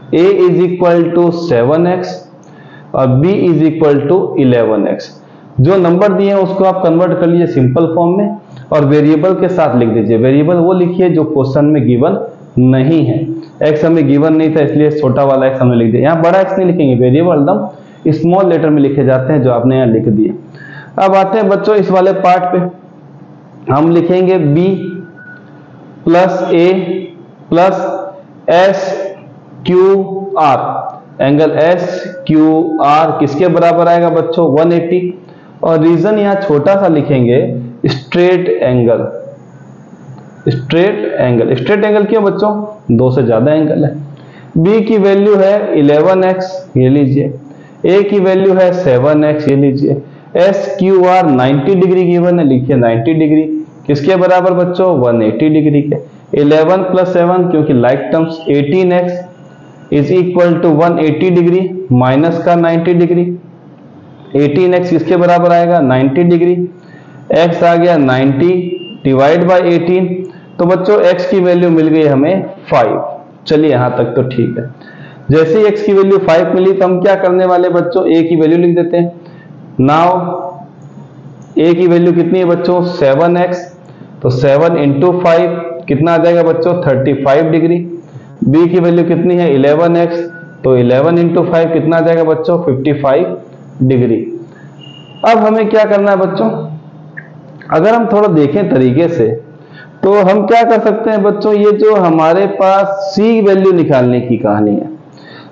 A is equal to 7x और B is equal to 11x। जो नंबर दिए हैं उसको आप कन्वर्ट कर लीजिए सिंपल फॉर्म में, और वेरिएबल के साथ लिख दीजिए। वेरिएबल वो लिखिए जो क्वेश्चन में गिवन नहीं है। x हमें गिवन नहीं था, इसलिए छोटा वाला x हमने लिख दिया। यहाँ बड़ा x नहीं लिखेंगे, वेरिएबल एकदम स्मॉल लेटर में लिखे जाते हैं, जो आपने यहाँ लिख दिए। अब आते हैं बच्चों इस वाले पार्ट पे, हम लिखेंगे B plus A plus SQR, angle SQR किसके बराबर आएगा बच्चों, 180। और रीजन यहां छोटा सा लिखेंगे, स्ट्रेट एंगल। स्ट्रेट एंगल क्यों बच्चों, 2 से ज्यादा एंगल है। B की वैल्यू है 11x, ये लीजिए, A की वैल्यू है 7x, ये लीजिए। SQR 90 डिग्री गिवन है, लिखिए 90 डिग्री। किसके बराबर बच्चों? 180 डिग्री के। 11 + 7 क्योंकि like terms, 18x is equal to 180 degree minus का 90 डिग्री। 18x किसके बराबर आएगा? 90 डिग्री। x आ गया 90 डिवाइड बाय 18, तो बच्चों x की वैल्यू मिल गई हमें 5। चलिए यहां तक तो ठीक है। जैसे ही x की वैल्यू 5 मिली तो हम क्या करने वाले बच्चों? a की वैल्यू लिख देते हैं। नाउ a की वैल्यू कितनी है बच्चों? 7x, तो 7 × 5 कितना आ जाएगा बच्चों? 35 डिग्री। b की वैल्यू कितनी है? 11x, तो 11 × 5 कितना आ जाएगा बच्चों? 55 डिग्री। अब हमें क्या करना है बच्चों? अगर हम थोड़ा देखें तरीके से तो हम क्या कर सकते हैं बच्चों? ये जो हमारे पास c वैल्यू निकालने की कहानी है।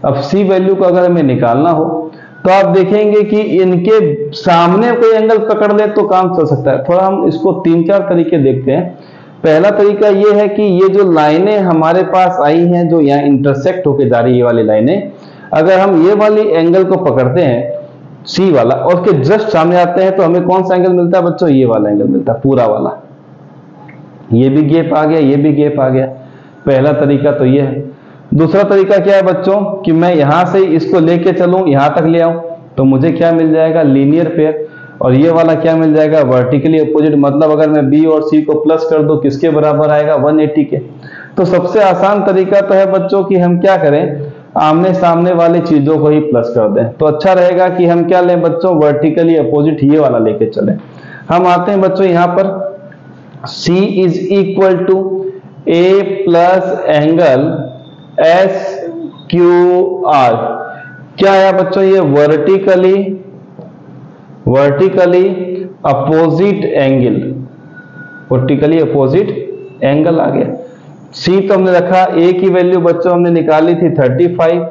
अब c वैल्यू को अगर हमें निकालना हो तो आप देखेंगे कि इनके सामने कोई एंगल पकड़ ले तो काम चल सकता है। थोड़ा हम इसको 3-4 तरीके देखते हैं। पहला तरीका ये है कि ये जो लाइनें हमारे पास आई हैं, जो यहाँ इंटरसेक्ट होके जा रही है, ये वाली लाइनें, अगर हम ये वाली एंगल को पकड़ते हैं C वाला और उसके जस्ट सामने आते हैं तो हमें कौन सा एंगल मिलता है बच्चों? ये वाला एंगल मिलता है, पूरा वाला। ये भी गैप आ गया, ये भी गैप आ गया। पहला तरीका तो ये है। दूसरा तरीका क्या है बच्चों? कि मैं यहां से इसको लेके चलूं, यहां तक ले आऊं, तो मुझे क्या मिल जाएगा? Linear pair. और ये वाला क्या मिल जाएगा? Vertically opposite. मतलब अगर मैं B और C को प्लस कर दूं, किसके बराबर आएगा? 180 के। तो सबसे आसान तरीका तो है बच्चों कि हम क्या करें? आमने सामने वाली चीजों को ही प्लस कर दें। तो अच्छा रहेगा कि हम क्या लें बच्चों? वर्टिकली अपोजिट ये वाला लेके चलें। हम आते हैं बच्चों यहां पर, C is equal to A plus angle SQR। क्या है बच्चों? ये vertically opposite angle, vertically opposite angle आ गया। C तो हमने रखा, A की वैल्यू बच्चों हमने निकाली थी 35,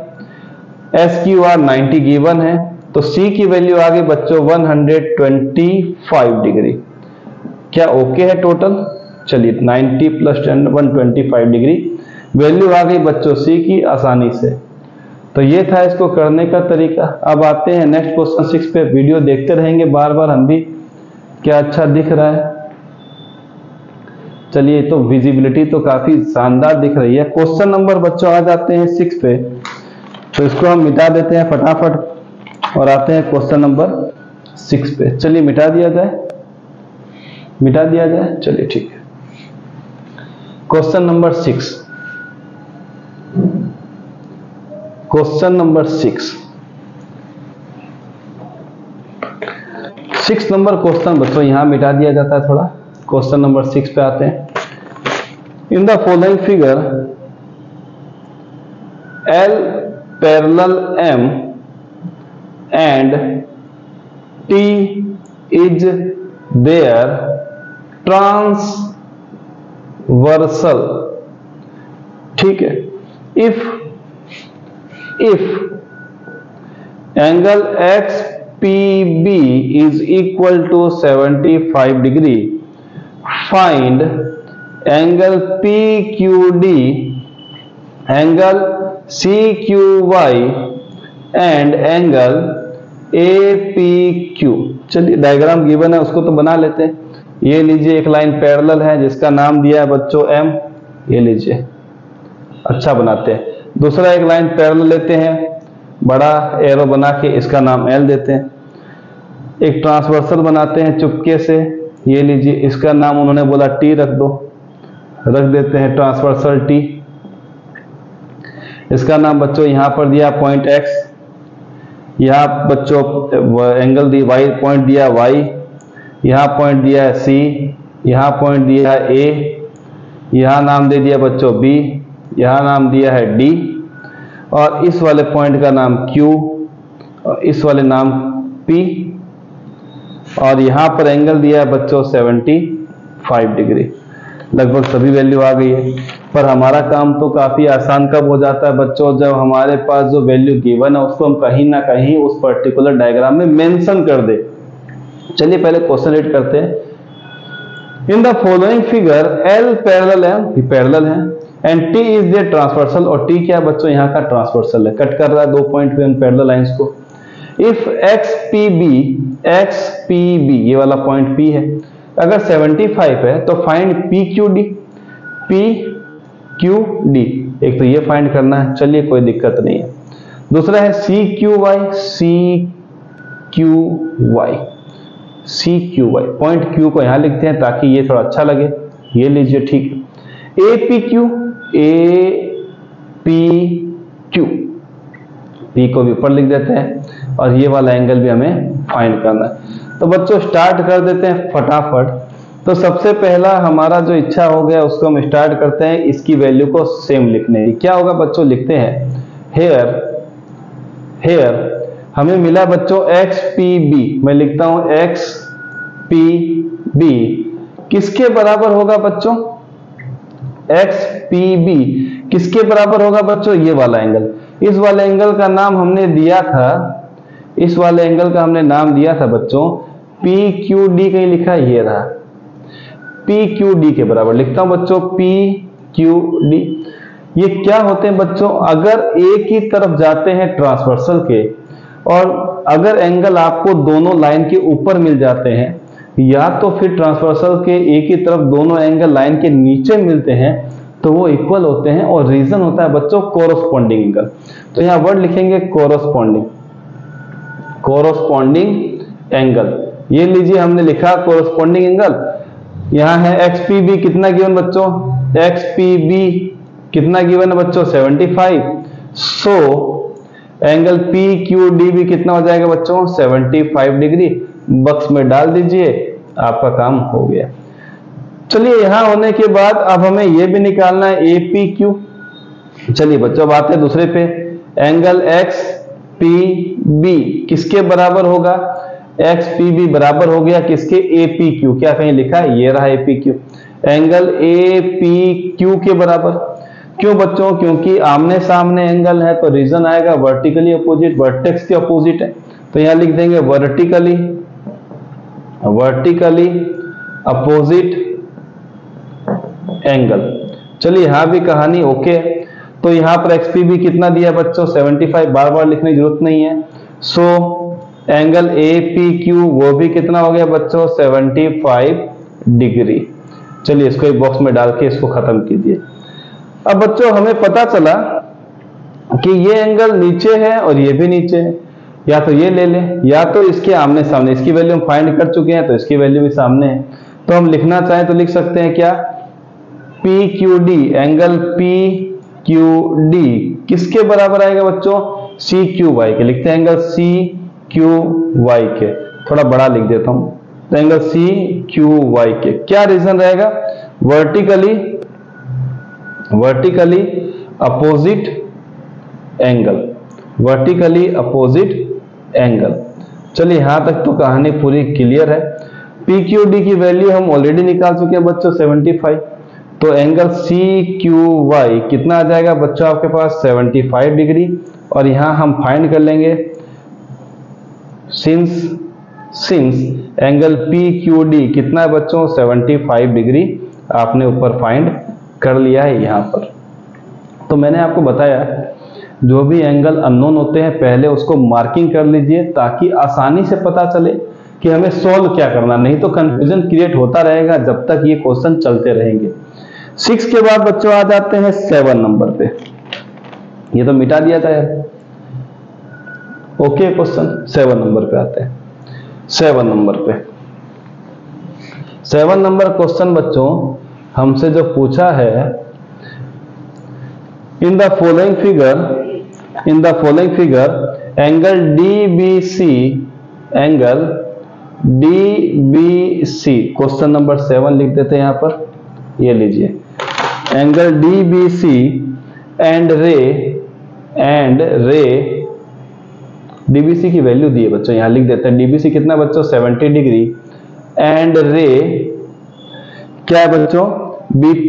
SQR 90 गिवन है, तो C की वैल्यू आ गई बच्चों 125 डिग्री। क्या ओके है टोटल? चलिए 90 + 10 125 डिग्री वैल्यू आ गई बच्चों C की आसानी से। तो ये था इसको करने का तरीका। अब आते हैं नेक्स्ट क्वेश्चन 6 पे। वीडियो देखते रहेंगे बार बार हम भी, क्या अच्छा दिख रहा है। चलिए, तो विजिबिलिटी तो काफी शानदार दिख रही है। क्वेश्चन नंबर बच्चों आ जाते हैं 6 पे, तो इसको हम मिटा देते हैं फटाफट और आते हैं क्वेश्चन नंबर 6 पे। चलिए मिटा दिया जाए, चलिए ठीक है। Question number 6, question number 6 number question बच्चों यहां मिटा दिया जाता है थोड़ा। क्वेश्चन नंबर 6 पे आते हैं। In the following figure L parallel M and T is their transversal. ठीक है। If angle XPB is equal to 75 degree, find angle PQD, angle CQY and angle APQ। चलिए डायग्राम गिवन है उसको तो बना लेते हैं। ये लीजिए एक लाइन पैरेलल है जिसका नाम दिया है बच्चों M, ये लीजिए, अच्छा बनाते हैं। दूसरा एक लाइन पैरेलल लेते हैं, बड़ा एरो बना के इसका नाम L देते हैं। एक ट्रांसवर्सल बनाते हैं चुपके से, ये लीजिए इसका नाम उन्होंने बोला T रख दो, रख देते हैं ट्रांसवर्सल T। इसका नाम बच्चों यहां पर दिया पॉइंट X, यहां बच्चों एंगल दी Y, पॉइंट दिया Y, यहां पॉइंट दिया है C, यहां पॉइंट दिया है A, यहां नाम दे दिया बच्चों B, यहां नाम दिया है D, और इस वाले पॉइंट का नाम Q, और इस वाले नाम P, और यहां पर एंगल दिया है बच्चों 75 डिग्री। लगभग सभी वैल्यू आ गई है। पर हमारा काम तो काफी आसान कब हो जाता है बच्चों? जब हमारे पास जो वैल्यू गिवन है उसको हम कहीं ना कहीं उस पर्टिकुलर डायग्राम में मेंशन कर दे। चलिए पहले क्वेश्चन रीड करते हैं। In the following figure L parallel M, ये पैरेलल है, and T is their transversal, और T क्या बच्चों यहाँ का ट्रांसवर्सल है, कट कर रहा है दो पॉइंट पे उन पैरेलल लाइंस को। इफ XPB ये वाला पॉइंट P है, अगर 75 है तो find P Q D, P Q D, एक तो ये फाइंड करना है, चलिए कोई दिक्कत नहीं है। दूसरा है C Q Y, C Q Y, C Q Y, point Q को यहां लिखते हैं ताकि ये थोड़ा अच्छा लगे, ये लीजिए, ठीक है। A P Q, A P Q, P को भी ऊपर लिख देते हैं और ये वाला एंगल भी हमें फाइंड करना है। तो बच्चों स्टार्ट कर देते हैं फटाफट। तो सबसे पहला हमारा जो इच्छा हो गया उसको हम स्टार्ट करते हैं इसकी वैल्यू को सेम लिखने की। क्या होगा बच्चों, लिखते हैं हेयर हमें मिला बच्चों एक्स पी बी, मैं लिखता हूं एक्स पी बी किसके बराबर होगा बच्चों, एक्स पी बी किसके बराबर होगा बच्चों, ये वाला एंगल। इस वाले एंगल का नाम हमने दिया था, इस वाले एंगल का हमने नाम दिया था बच्चों पी क्यू डी, कहीं लिखा है, ये रहा, पी क्यू डी के बराबर लिखता हूं बच्चों पी क्यू डी। ये क्या होते हैं बच्चों, अगर एक ही तरफ जाते हैं ट्रांसवर्सल के, और अगर एंगल आपको दोनों लाइन के ऊपर मिल जाते हैं, या तो फिर ट्रांसवर्सल के एक ही तरफ दोनों एंगल लाइन के नीचे मिलते हैं, तो वो इक्वल होते हैं और रीजन होता है बच्चों कोरोस्पोंडिंग एंगल। तो यहां वर्ड लिखेंगे कोरोस्पोंडिंग, कोरोस्पोंडिंग एंगल, ये लीजिए हमने लिखा कोरोस्पोंडिंग एंगल। यहां है एक्स पी बी कितना गिवन बच्चों, एक्स पी बी कितना गिवन है बच्चों 75। So angle P Q D भी कितना हो जाएगा बच्चों 75 डिग्री। बक्स में डाल दीजिए, आपका काम हो गया। चलिए यहां होने के बाद अब हमें यह भी निकालना है ए पी क्यू। चलिए बच्चों बात है दूसरे पे, एंगल एक्स पी बी किसके बराबर होगा, एक्स पी बी बराबर हो गया किसके, ए पी क्यू। क्या कहीं लिखा है, ये रहा A P Q, angle A P Q के बराबर। क्यों बच्चों, क्योंकि आमने सामने एंगल है तो रीजन आएगा वर्टिकली अपोजिट, वर्टेक्स के अपोजिट है, तो यहां लिख देंगे वर्टिकली, वर्टिकली अपोजिट एंगल। चलिए यहां भी कहानी ओके। तो यहां पर एक्स पी बी कितना दिया बच्चों 75, बार बार लिखने की जरूरत नहीं है। So angle A P Q वो भी कितना हो गया बच्चों 75 डिग्री। चलिए इसको एक बॉक्स में डाल के इसको खत्म कीजिए। अब बच्चों हमें पता चला कि ये एंगल नीचे है और ये भी नीचे है, या तो ये ले लें या तो इसके आमने सामने, इसकी वैल्यू हम फाइंड कर चुके हैं तो इसकी वैल्यू भी सामने है। तो हम लिखना चाहें तो लिख सकते हैं क्या, P Q D, angle P Q D किसके बराबर आएगा बच्चों, सी क्यू वाई के। लिखते हैं एंगल सी क्यू वाई के, थोड़ा बड़ा लिख देता हूं, तो एंगल सी क्यू वाई के। क्या रीजन रहेगा, vertically, vertically opposite angle, vertically opposite angle. चलिए यहां तक तो कहानी पूरी क्लियर है। पी क्यू डी की वैल्यू हम ऑलरेडी निकाल चुके हैं बच्चों 75, तो एंगल सी क्यू वाई कितना आ जाएगा बच्चों आपके पास 75 डिग्री। और यहां हम फाइंड कर लेंगे since angle P Q D कितना है बच्चों 75 डिग्री, आपने ऊपर फाइंड कर लिया है यहां पर। तो मैंने आपको बताया जो भी एंगल अननोन होते हैं पहले उसको मार्किंग कर लीजिए ताकि आसानी से पता चले कि हमें सॉल्व क्या करना, नहीं तो कंफ्यूजन क्रिएट होता रहेगा जब तक ये क्वेश्चन चलते रहेंगे। 6 के बाद बच्चों आ जाते हैं 7 नंबर पे, ये तो मिटा दिया था यार। ओके क्वेश्चन 7 नंबर पे आते हैं। 7 नंबर पे 7 नंबर क्वेश्चन बच्चों हमसे जो पूछा है, in the following figure angle DBC, angle DBC, question number 7 लिख देते हैं यहां पर, ये लीजिए एंगल DBC एंड रे DBC की वैल्यू दी है बच्चों, यहां लिख देते हैं DBC कितना बच्चों 70 डिग्री, एंड रे क्या है बच्चों BP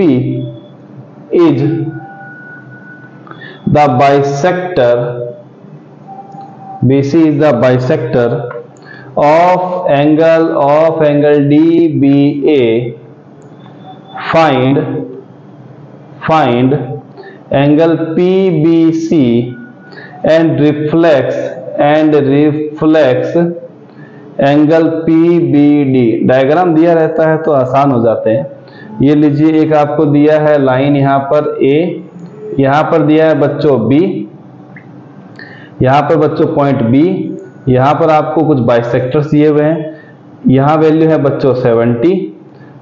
is the bisector, BC is the bisector of angle DBA. Find angle PBC and reflex angle PBD। Diagram दिया रहता है तो आसान हो जाते हैं। ये लीजिए, एक आपको दिया है लाइन यहाँ पर A, यहाँ पर दिया है बच्चों B, यहाँ पर बच्चों पॉइंट B, यहाँ पर आपको कुछ बाइसेक्टर्स दिए हुए हैं, यहाँ वैल्यू है बच्चों 70,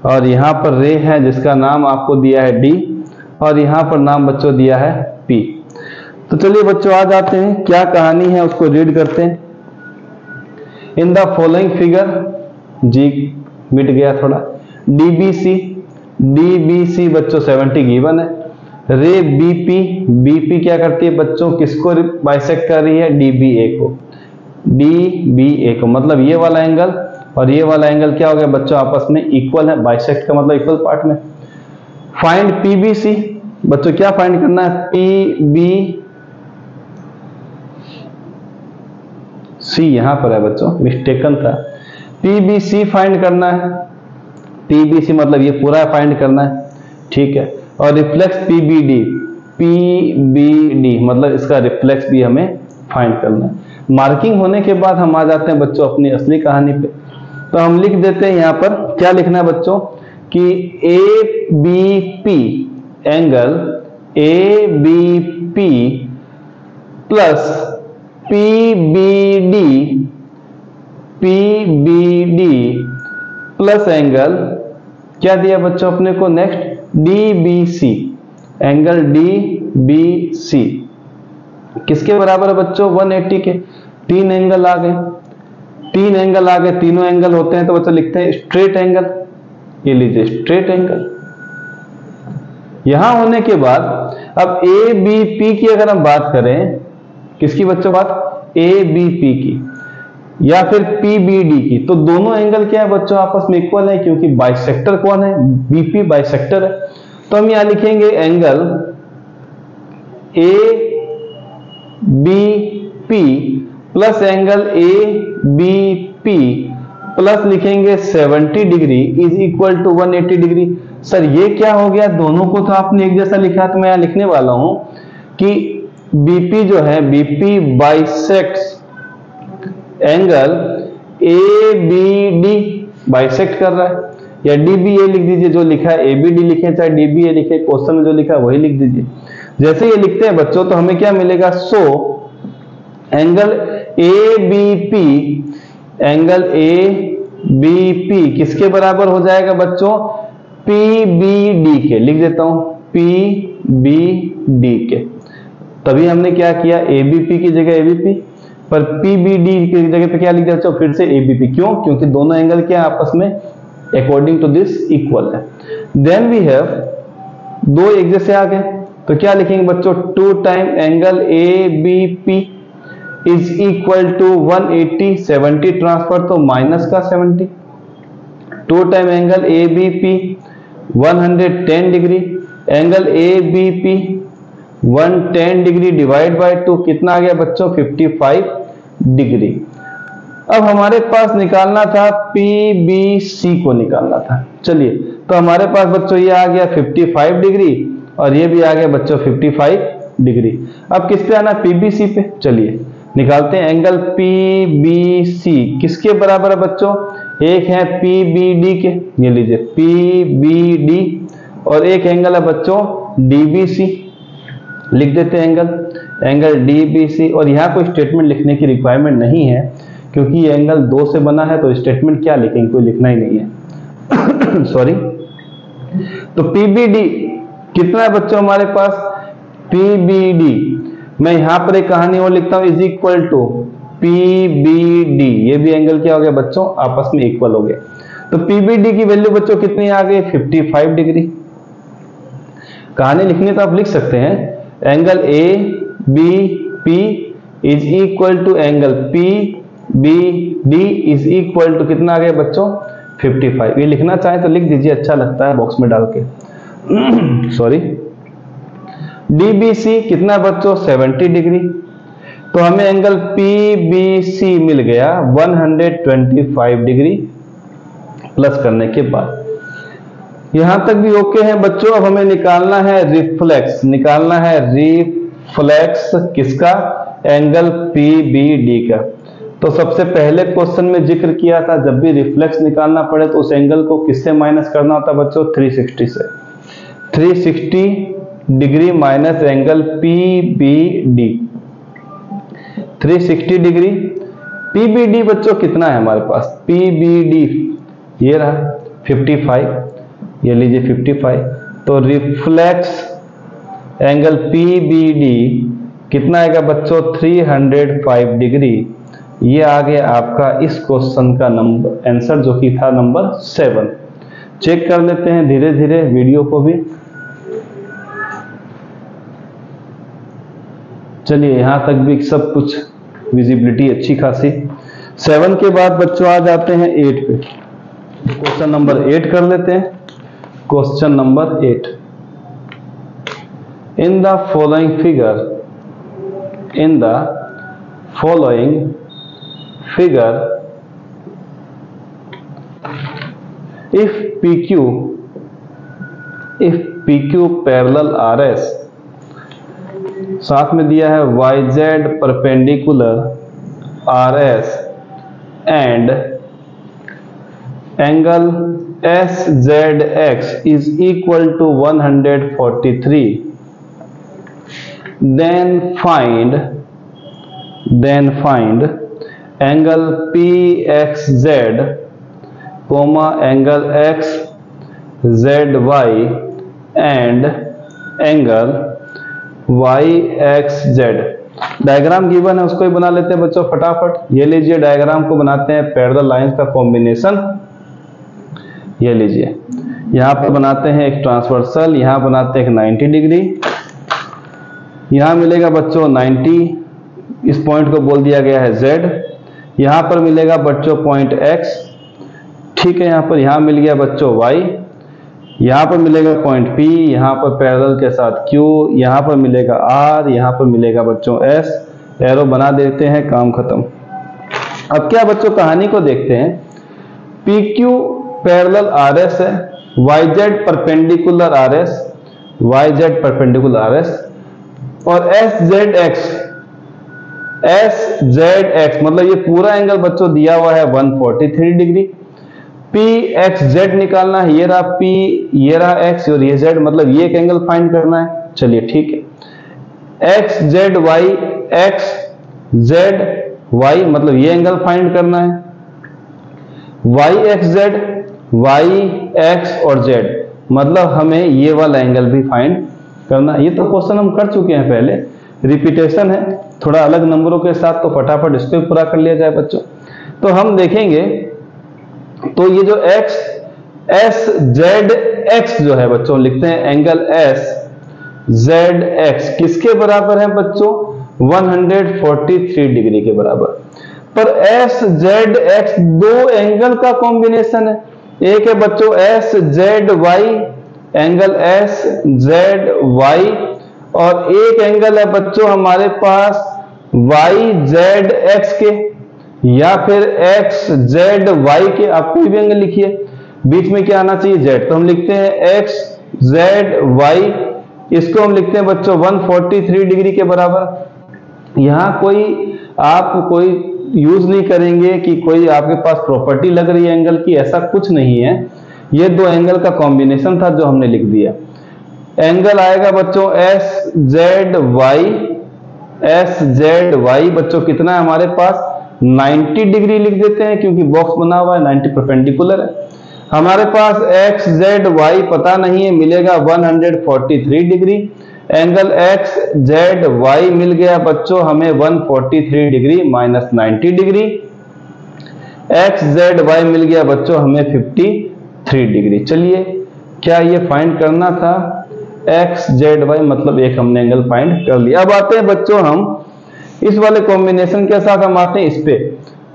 और यहाँ पर रे है जिसका नाम आपको दिया है D, और यहाँ पर नाम बच्चों दिया है P। तो चलिए बच्चों आ जाते हैं, क्या कहानी है उसको रीड करते हैं। इन द फॉलोइंग फिगर, जी मिट गया थोड़ा, DBC बच्चों 70 गिवन है। रे BP क्या करती है बच्चों, किसको बाइसेक्ट कर रही है, DBA को, मतलब ये वाला एंगल और ये वाला एंगल क्या हो गया बच्चों, आपस में इक्वल है। बाइसेक्ट का मतलब इक्वल पार्ट में। फाइंड PBC, बच्चों क्या फाइंड करना है, PBC यहां पर है बच्चों, मिस्टेकन था, PBC फाइंड करना है। PBC मतलब ये पूरा फाइंड करना है, ठीक है। और रिफ्लेक्स PBD मतलब इसका रिफ्लेक्स भी हमें फाइंड करना है। मार्किंग होने के बाद हम आ जाते हैं बच्चों अपनी असली कहानी पे। तो हम लिख देते हैं यहाँ पर, क्या लिखना है बच्चों कि ABP angle ABP plus PBD plus angle क्या दिया बच्चों अपने को नेक्स्ट, DBC, एंगल DBC किसके बराबर है बच्चों, 180 के। तीन एंगल आ गए, तीनों एंगल होते हैं तो बच्चों लिखते हैं स्ट्रेट एंगल। ये लीजिए स्ट्रेट एंगल। यहां होने के बाद अब ABP की अगर हम बात करें, किसकी बच्चों बात, ABP की या फिर PBD की, तो दोनों एंगल क्या है बच्चों आपस में इक्वल है, क्योंकि बाइसेक्टर कौन है, BP बाइसेक्टर है। तो हम यहां लिखेंगे angle ABP plus angle ABP plus लिखेंगे 70 degree is equal to 180 degree. Sir ये क्या हो गया, दोनों को तो आपने एक जैसा लिखा, तो मैं यहां लिखने वाला हूं कि BP जो है, BP bisects angle ABD, bisect कर रहा है, या DBA लिख दीजिए, जो लिखा है ABD लिखे चाहे DBA लिखे, क्वेश्चन में जो लिखा है वही लिख दीजिए। जैसे ये लिखते हैं बच्चों तो हमें क्या मिलेगा, सो एंगल ABP किसके बराबर हो जाएगा बच्चों, PBD के, लिख देता हूं PBD के। तभी हमने क्या किया, ABP की जगह ABP, पर PBD की जगह पे क्या लिख दिया बच्चों, फिर से ABP। क्यों, क्योंकि दोनों एंगल क्या आपस में अकॉर्डिंग टू दिस इक्वल है। देन वी हैव, दो एक जैसे आ गए तो क्या लिखेंगे बच्चों, 2 time angle ABP is equal to 180, 70 transfer तो माइनस का 70, 2 time angle ABP 110 degree, angle ABP 110 degree divide by 2 कितना आ गया बच्चों, 55 डिग्री। अब हमारे पास निकालना था PBC को निकालना था। चलिए तो हमारे पास बच्चों ये आ गया 55 डिग्री और ये भी आ गया बच्चों 55 डिग्री। अब किस पे आना, PBC पे। चलिए निकालते हैं एंगल PBC किसके बराबर है बच्चों, एक है PBD के, ये लीजिए PBD, और एक एंगल है बच्चों DBC, लिख देते हैं एंगल DBC। और यहाँ कोई स्टेटमेंट लिखने की रिक्वायरमेंट नहीं है क्योंकि ये एंगल 2 से बना है, तो स्टेटमेंट क्या लिखेंगे, कोई लिखना ही नहीं है सॉरी। तो PBD कितना है बच्चों हमारे पास, PBD मैं यहां पर एक कहानी और लिखता हूं, इज इक्वल टू PBD, ये भी एंगल क्या हो गया बच्चों, आपस में इक्वल हो गया। तो PBD की वैल्यू बच्चों कितनी आ गई, 55 डिग्री। कहानी लिखनी तो आप लिख सकते हैं, angle ABP is equal to angle PBD is equal to कितना आ गया बच्चों, 55। ये लिखना चाहे तो लिख दीजिए, अच्छा लगता है बॉक्स में डाल के सॉरी। DBC कितना बच्चों, 70 डिग्री। तो हमें एंगल PBC मिल गया 125 डिग्री प्लस करने के बाद। यहां तक भी ओके है बच्चों। अब हमें निकालना है रिफ्लेक्स, किसका, एंगल PBD का। तो सबसे पहले क्वेश्चन में जिक्र किया था, जब भी रिफ्लेक्स निकालना पड़े तो उस एंगल को किससे माइनस करना होता है बच्चों? 360 से। 360 degree minus angle PBD। 360 degree PBD बच्चों कितना है हमारे पास? PBD ये रहा 55, ये लीजिए 55। तो रिफ्लेक्स एंगल PBD कितना आएगा बच्चों? 305 डिग्री। ये आ गया आपका इस क्वेश्चन का नंबर आंसर, जो कि था नंबर 7। चेक कर लेते हैं धीरे धीरे वीडियो को भी। चलिए यहां तक भी सब कुछ विजिबिलिटी अच्छी खासी। 7 के बाद बच्चों आ जाते हैं 8 पे। क्वेश्चन नंबर 8 कर लेते हैं। Question number 8, in the following figure if PQ parallel RS, साथ में दिया है YZ perpendicular RS and angle SZX is equal to 143, then find angle PXZ, angle XZY and angle YXZ। Diagram given है, उसको ही बना लेते हैं बच्चों फटाफट। ये लीजिए डायग्राम को बनाते हैं पैरेलल लाइंस का कॉम्बिनेशन। ये लीजिए यहां पर बनाते हैं एक ट्रांसवर्सल, यहां बनाते हैं एक 90 डिग्री, यहां मिलेगा बच्चों 90, इस पॉइंट को बोल दिया गया है Z। यहां पर मिलेगा बच्चों पॉइंट X, ठीक है। यहां मिल गया बच्चों Y, यहां पर मिलेगा पॉइंट P, यहां पर पैरेलल के साथ Q, यहां पर मिलेगा R, यहां पर मिलेगा बच्चों S। एरो बना देते हैं, काम खत्म। अब क्या बच्चों कहानी को देखते हैं। PQ पैरेलल RS है, YZ परपेंडिकुलर RS और SZX मतलब ये पूरा एंगल बच्चों दिया हुआ है 143 डिग्री। PXZ निकालना है, ये रहा P, ये रहा X और ये Z, मतलब ये एक एंगल फाइंड करना है। चलिए ठीक है। XZY मतलब ये एंगल फाइंड करना है। YXZ, YX और Z मतलब हमें ये वाला एंगल भी फाइंड करना है। ये तो क्वेश्चन हम कर चुके हैं पहले, रिपीटेशन है थोड़ा अलग नंबरों के साथ, तो फटाफट इसको भी पूरा कर लिया जाए बच्चों। तो हम देखेंगे तो ये जो SZX जो है बच्चों, लिखते हैं एंगल SZX किसके बराबर है बच्चों? 143 डिग्री के बराबर। पर SZX दो एंगल का कॉम्बिनेशन है। एक है बच्चों SZY, एंगल SZY, और एक एंगल है बच्चों हमारे पास YZX के या फिर XZY के। आप कोई भी एंगल लिखिए, बीच में क्या आना चाहिए? Z। तो हम लिखते हैं XZY, इसको हम लिखते हैं बच्चों 143 डिग्री के बराबर। यहां आप कोई यूज नहीं करेंगे कि कोई आपके पास प्रॉपर्टी लग रही है एंगल की, ऐसा कुछ नहीं है। ये दो एंगल का कॉम्बिनेशन था जो हमने लिख दिया। एंगल आएगा बच्चों SZY बच्चों कितना है हमारे पास? 90 डिग्री लिख देते हैं, क्योंकि बॉक्स बना हुआ है, 90 परपेंडिकुलर है। हमारे पास XZY पता नहीं है, मिलेगा 143 डिग्री। एंगल XZY मिल गया बच्चों हमें 143 डिग्री माइनस 90 डिग्री। XZY मिल गया बच्चों हमें 53 डिग्री। चलिए क्या ये फाइंड करना था? XZY मतलब एक हमने एंगल फाइंड कर लिया। अब आते हैं बच्चों हम इस वाले कॉम्बिनेशन के साथ, हम आते हैं इस पे।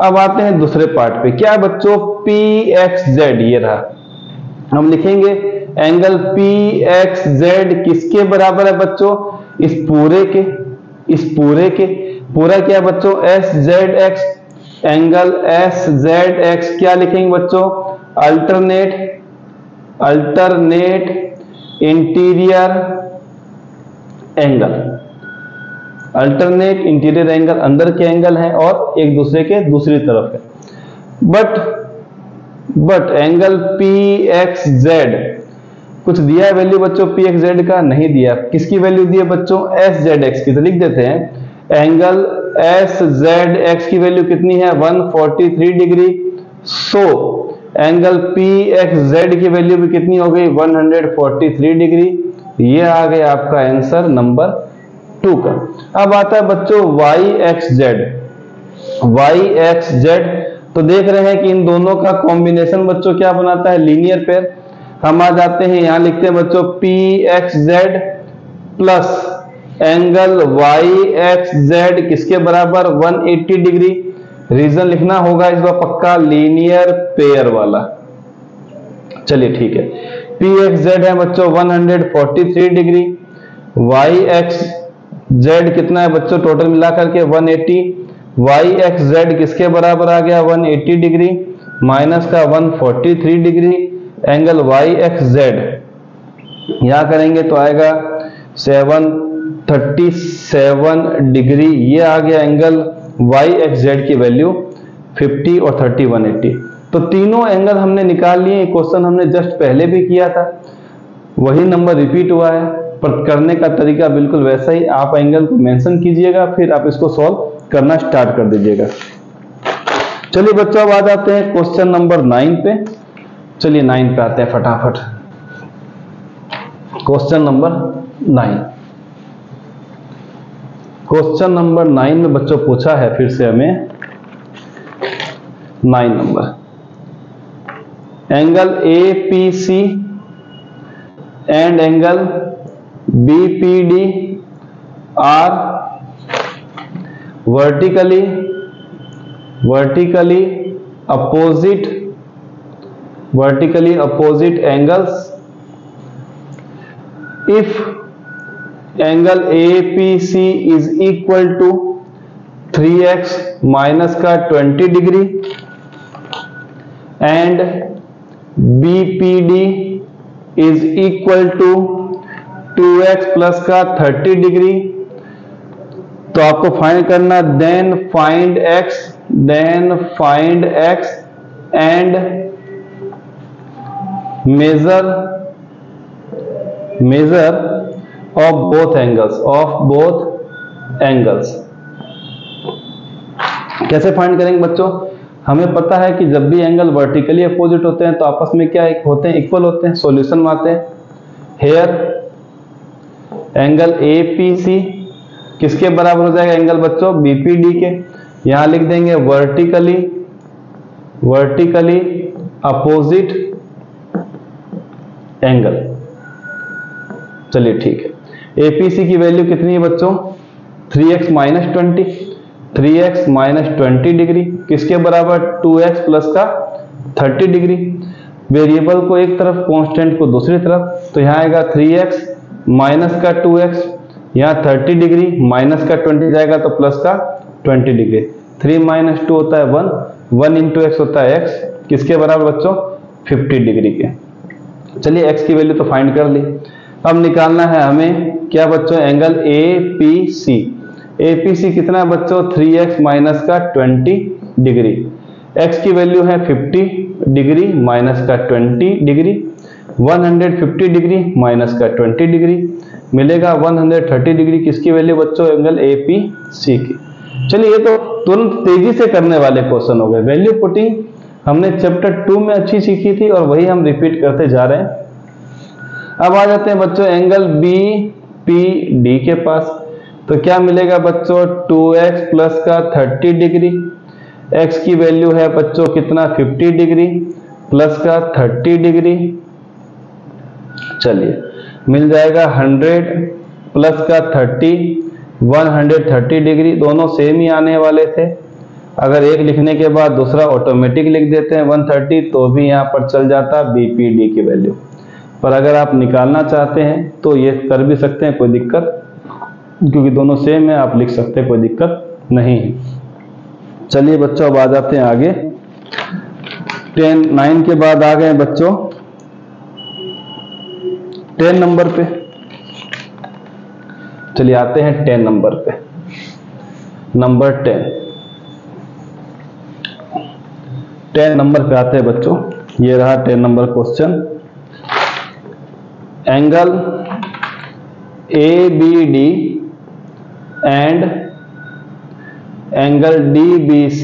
अब आते हैं दूसरे पार्ट पे। क्या बच्चों? PXZ ये रहा, हम लिखेंगे एंगल PXZ किसके बराबर है बच्चों? इस पूरे के। पूरा क्या बच्चों? SZX। एंगल SZX क्या लिखेंगे बच्चों? Alternate interior angle. Alternate interior angle अंदर के एंगल हैं और एक दूसरे के दूसरी तरफ है। बट एंगल PXZ कुछ दिया वैल्यू बच्चों PXZ का नहीं दिया। किसकी वैल्यू दी है बच्चों? SZX की। तो लिख देते हैं एंगल SZX की वैल्यू कितनी है? 143 डिग्री। सो एंगल PXZ की वैल्यू भी कितनी हो गई? 143 डिग्री। ये आ गया आपका आंसर नंबर 2 का। अब आता है बच्चों YXZ। तो देख रहे हैं कि इन दोनों का कॉम्बिनेशन बच्चों क्या बनाता है? Linear pair. हम आ जाते हैं यहां लिखते हैं बच्चों PXZ प्लस एंगल YXZ किसके बराबर? 180 डिग्री। रीजन लिखना होगा इस बार पक्का, लीनियर पेयर वाला। चलिए ठीक है, PXZ है बच्चों 143 डिग्री, YXZ कितना है बच्चों टोटल मिलाकर के 180। YXZ किसके बराबर आ गया? 180 डिग्री माइनस का 143 डिग्री। एंगल YXZ यहां करेंगे तो आएगा 737 डिग्री। ये आ गया एंगल YXZ की वैल्यू 50 और 30 180। तो तीनों एंगल हमने निकाल लिए। क्वेश्चन हमने जस्ट पहले भी किया था, वही नंबर रिपीट हुआ है, पर करने का तरीका बिल्कुल वैसा ही। आप एंगल को मेंशन कीजिएगा, फिर आप इसको सॉल्व करना स्टार्ट कर दीजिएगा। चलिए बच्चों अब आ जाते हैं क्वेश्चन नंबर 9 पे। चलिए 9 पे आते हैं फटाफट। Question number 9। क्वेश्चन नंबर 9 में बच्चों पूछा है फिर से हमें 9 number, angle APC and angle BPD are vertically opposite angles if angle APC is equal to 3x minus का 20 degree and BPD is equal to 2x plus का 30 डिग्री। तो आपको फाइंड करना, then find x and measure of both angles. कैसे find करेंगे बच्चों? हमें पता है कि जब भी एंगल वर्टिकली अपोजिट होते हैं तो आपस में क्या होते हैं? इक्वल होते हैं। सॉल्यूशन में आते हैं। हेयर एंगल APC किसके बराबर हो जाएगा एंगल बच्चों? BPD के। यहां लिख देंगे वर्टिकली अपोजिट एंगल। चलिए ठीक है, APC की वैल्यू कितनी है बच्चों? 3x माइनस 20 डिग्री किसके बराबर? 2x प्लस का 30 डिग्री। वेरिएबल को एक तरफ, कांस्टेंट को दूसरी तरफ। तो यहां आएगा 3x माइनस का 2x, यहाँ 30 डिग्री माइनस का 20 जाएगा तो प्लस का 20 डिग्री। 3 माइनस 2 होता है 1 इंटू एक्स होता है x किसके बराबर बच्चों? 50 डिग्री के। चलिए x की वैल्यू तो फाइंड कर ली। अब निकालना है हमें क्या बच्चों? एंगल APC कितना है बच्चों? 3x माइनस का 20 डिग्री। x की वैल्यू है 50 डिग्री माइनस का 20 डिग्री। 150 डिग्री माइनस का 20 डिग्री मिलेगा 130 डिग्री। किसकी वैल्यू बच्चों? एंगल APC की। चलिए ये तो तुरंत तेजी से करने वाले क्वेश्चन हो गए। वैल्यू पुटिंग हमने चैप्टर 2 में अच्छी सीखी थी और वही हम रिपीट करते जा रहे हैं। अब आ जाते हैं बच्चों एंगल BPD के पास। तो क्या मिलेगा बच्चों? 2x प्लस का 30 डिग्री। x की वैल्यू है बच्चों कितना? 50 डिग्री प्लस का 30 डिग्री। चलिए मिल जाएगा 100 प्लस का 30 130 डिग्री। दोनों सेम ही आने वाले थे। अगर एक लिखने के बाद दूसरा ऑटोमेटिक लिख देते हैं 130 तो भी यहाँ पर चल जाता BPD की वैल्यू। पर अगर आप निकालना चाहते हैं तो ये कर भी सकते हैं, कोई दिक्कत, क्योंकि दोनों सेम है, आप लिख सकते हैं, कोई दिक्कत नहीं है। चलिए बच्चों अब आ जाते हैं आगे। 9 के बाद आ गए बच्चों 10 नंबर पे। चलिए आते हैं 10 नंबर पे। नंबर 10 नंबर पे आते हैं बच्चों। ये रहा 10 number question. Angle ABD and angle DBC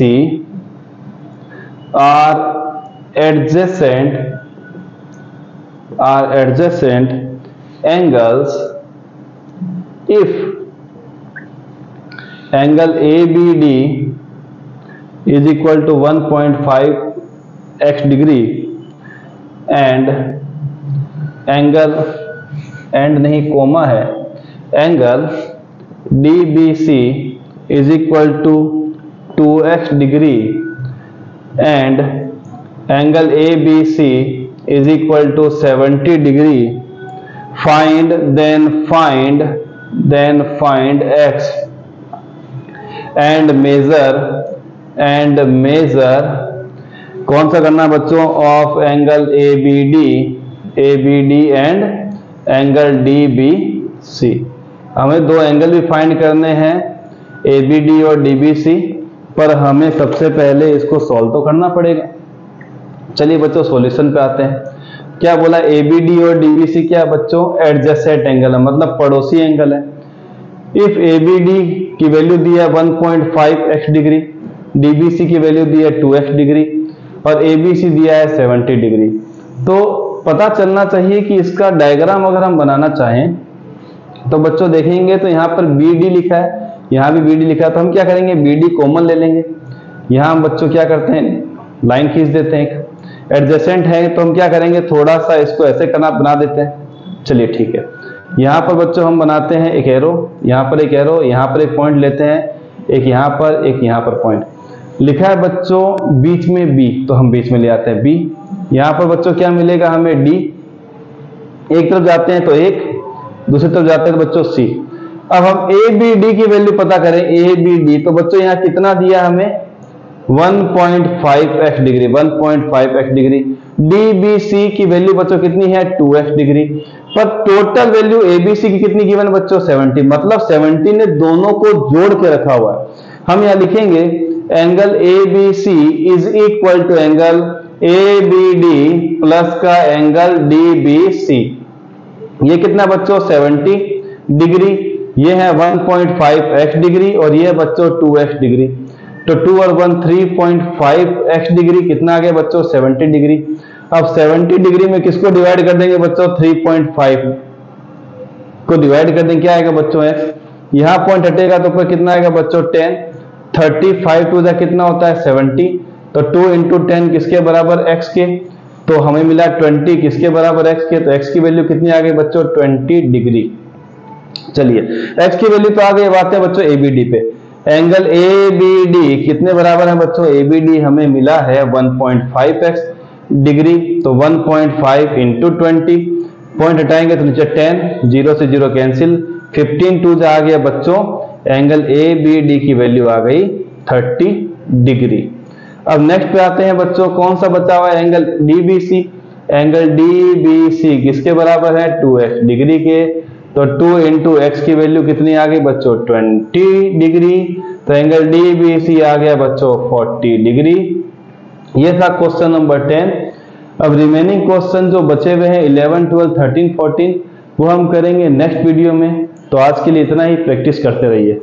are adjacent angles if angle ABD is equal to 1.5x degree and angle and नहीं कोमा है, angle DBC is equal to 2x degree and angle ABC is equal to 70 degree. Then find x and measure कौन सा करना बच्चों, of angle ABD and angle DBC। हमें दो angle भी find करने हैं, ABD और DBC, पर हमें सबसे पहले इसको सॉल्व तो करना पड़ेगा। चलिए बच्चों सॉल्यूशन पे आते हैं। क्या बोला, ABD और DBC क्या बच्चों, एडजेसेंट एंगल है, मतलब पड़ोसी एंगल है। इफ ABD की वैल्यू दी है 1.5x डिग्री, DBC की वैल्यू दी है 2x डिग्री और ABC दिया है 70 डिग्री। तो पता चलना चाहिए कि इसका डायग्राम अगर हम बनाना चाहें तो बच्चों देखेंगे तो यहाँ पर BD लिखा है, यहाँ भी BD लिखा है, तो हम क्या करेंगे, BD कॉमन ले लेंगे। यहाँ हम बच्चों क्या करते हैं, लाइन खींच देते हैं। एडजेसेंट है तो हम क्या करेंगे, थोड़ा सा इसको ऐसे करना बना देते हैं। चलिए ठीक है, यहाँ पर बच्चों हम बनाते हैं एक एरो, यहाँ पर एक एरो, यहाँ पर एक पॉइंट लेते हैं, एक यहाँ पर एक यहाँ पर पॉइंट लिखा है बच्चों, बीच में B, तो हम बीच में ले आते हैं B। यहाँ पर बच्चों क्या मिलेगा हमें, D। एक तरफ जाते हैं तो एक, दूसरी तरफ जाते हैं तो बच्चों C। अब हम ABD की वैल्यू पता करें, ABD तो बच्चों यहाँ कितना दिया हमें, 1.5x degree, 1.5x degree. DBC की वैल्यू बच्चों कितनी है, 2x डिग्री। पर टोटल वैल्यू ABC की कितनी गिवन बच्चों, 70, मतलब 70 ने दोनों को जोड़ के रखा हुआ है। हम यहाँ लिखेंगे angle ABC is equal to angle ABD plus का एंगल DBC। ये कितना बच्चों, 70 डिग्री, ये है 1.5x डिग्री और ये है बच्चों 2x डिग्री। तो 2 और 1 3.5x डिग्री, कितना आ गया बच्चों, 70 डिग्री। अब 70 डिग्री में किसको डिवाइड कर देंगे बच्चों, 3.5 को डिवाइड कर देंगे, क्या आएगा बच्चों x। यहाँ पॉइंट हटेगा तो फिर कितना आएगा बच्चों, 10। 35 टू द कितना होता है, 70। तो 2 इंटू 10 किसके बराबर, x के। तो हमें मिला 20 किसके बराबर, x के। तो x की वैल्यू कितनी आ गई बच्चों, 20 डिग्री। चलिए x की वैल्यू तो आ गई, बात है बच्चों ABD पे। एंगल ABD कितने बराबर है बच्चों, ABD हमें मिला है 1.5x डिग्री। तो 1.5 इंटू 20, पॉइंट हटाएंगे तो नीचे 10, 0 से 0 कैंसिल, 15 टू आ गया बच्चों, एंगल ABD की वैल्यू आ गई 30 डिग्री। अब नेक्स्ट पे आते हैं बच्चों, कौन सा बचा हुआ है, एंगल DBC। एंगल DBC किसके बराबर है, 2x डिग्री के। तो 2 इंटू x की वैल्यू कितनी आ गई बच्चों, 20 डिग्री। तो एंगल DBC आ गया बच्चों 40 डिग्री। ये था क्वेश्चन नंबर 10। अब रिमेनिंग क्वेश्चन जो बचे हुए हैं 11, 12, 13, 14 वो हम करेंगे नेक्स्ट वीडियो में। तो आज के लिए इतना ही, प्रैक्टिस करते रहिए।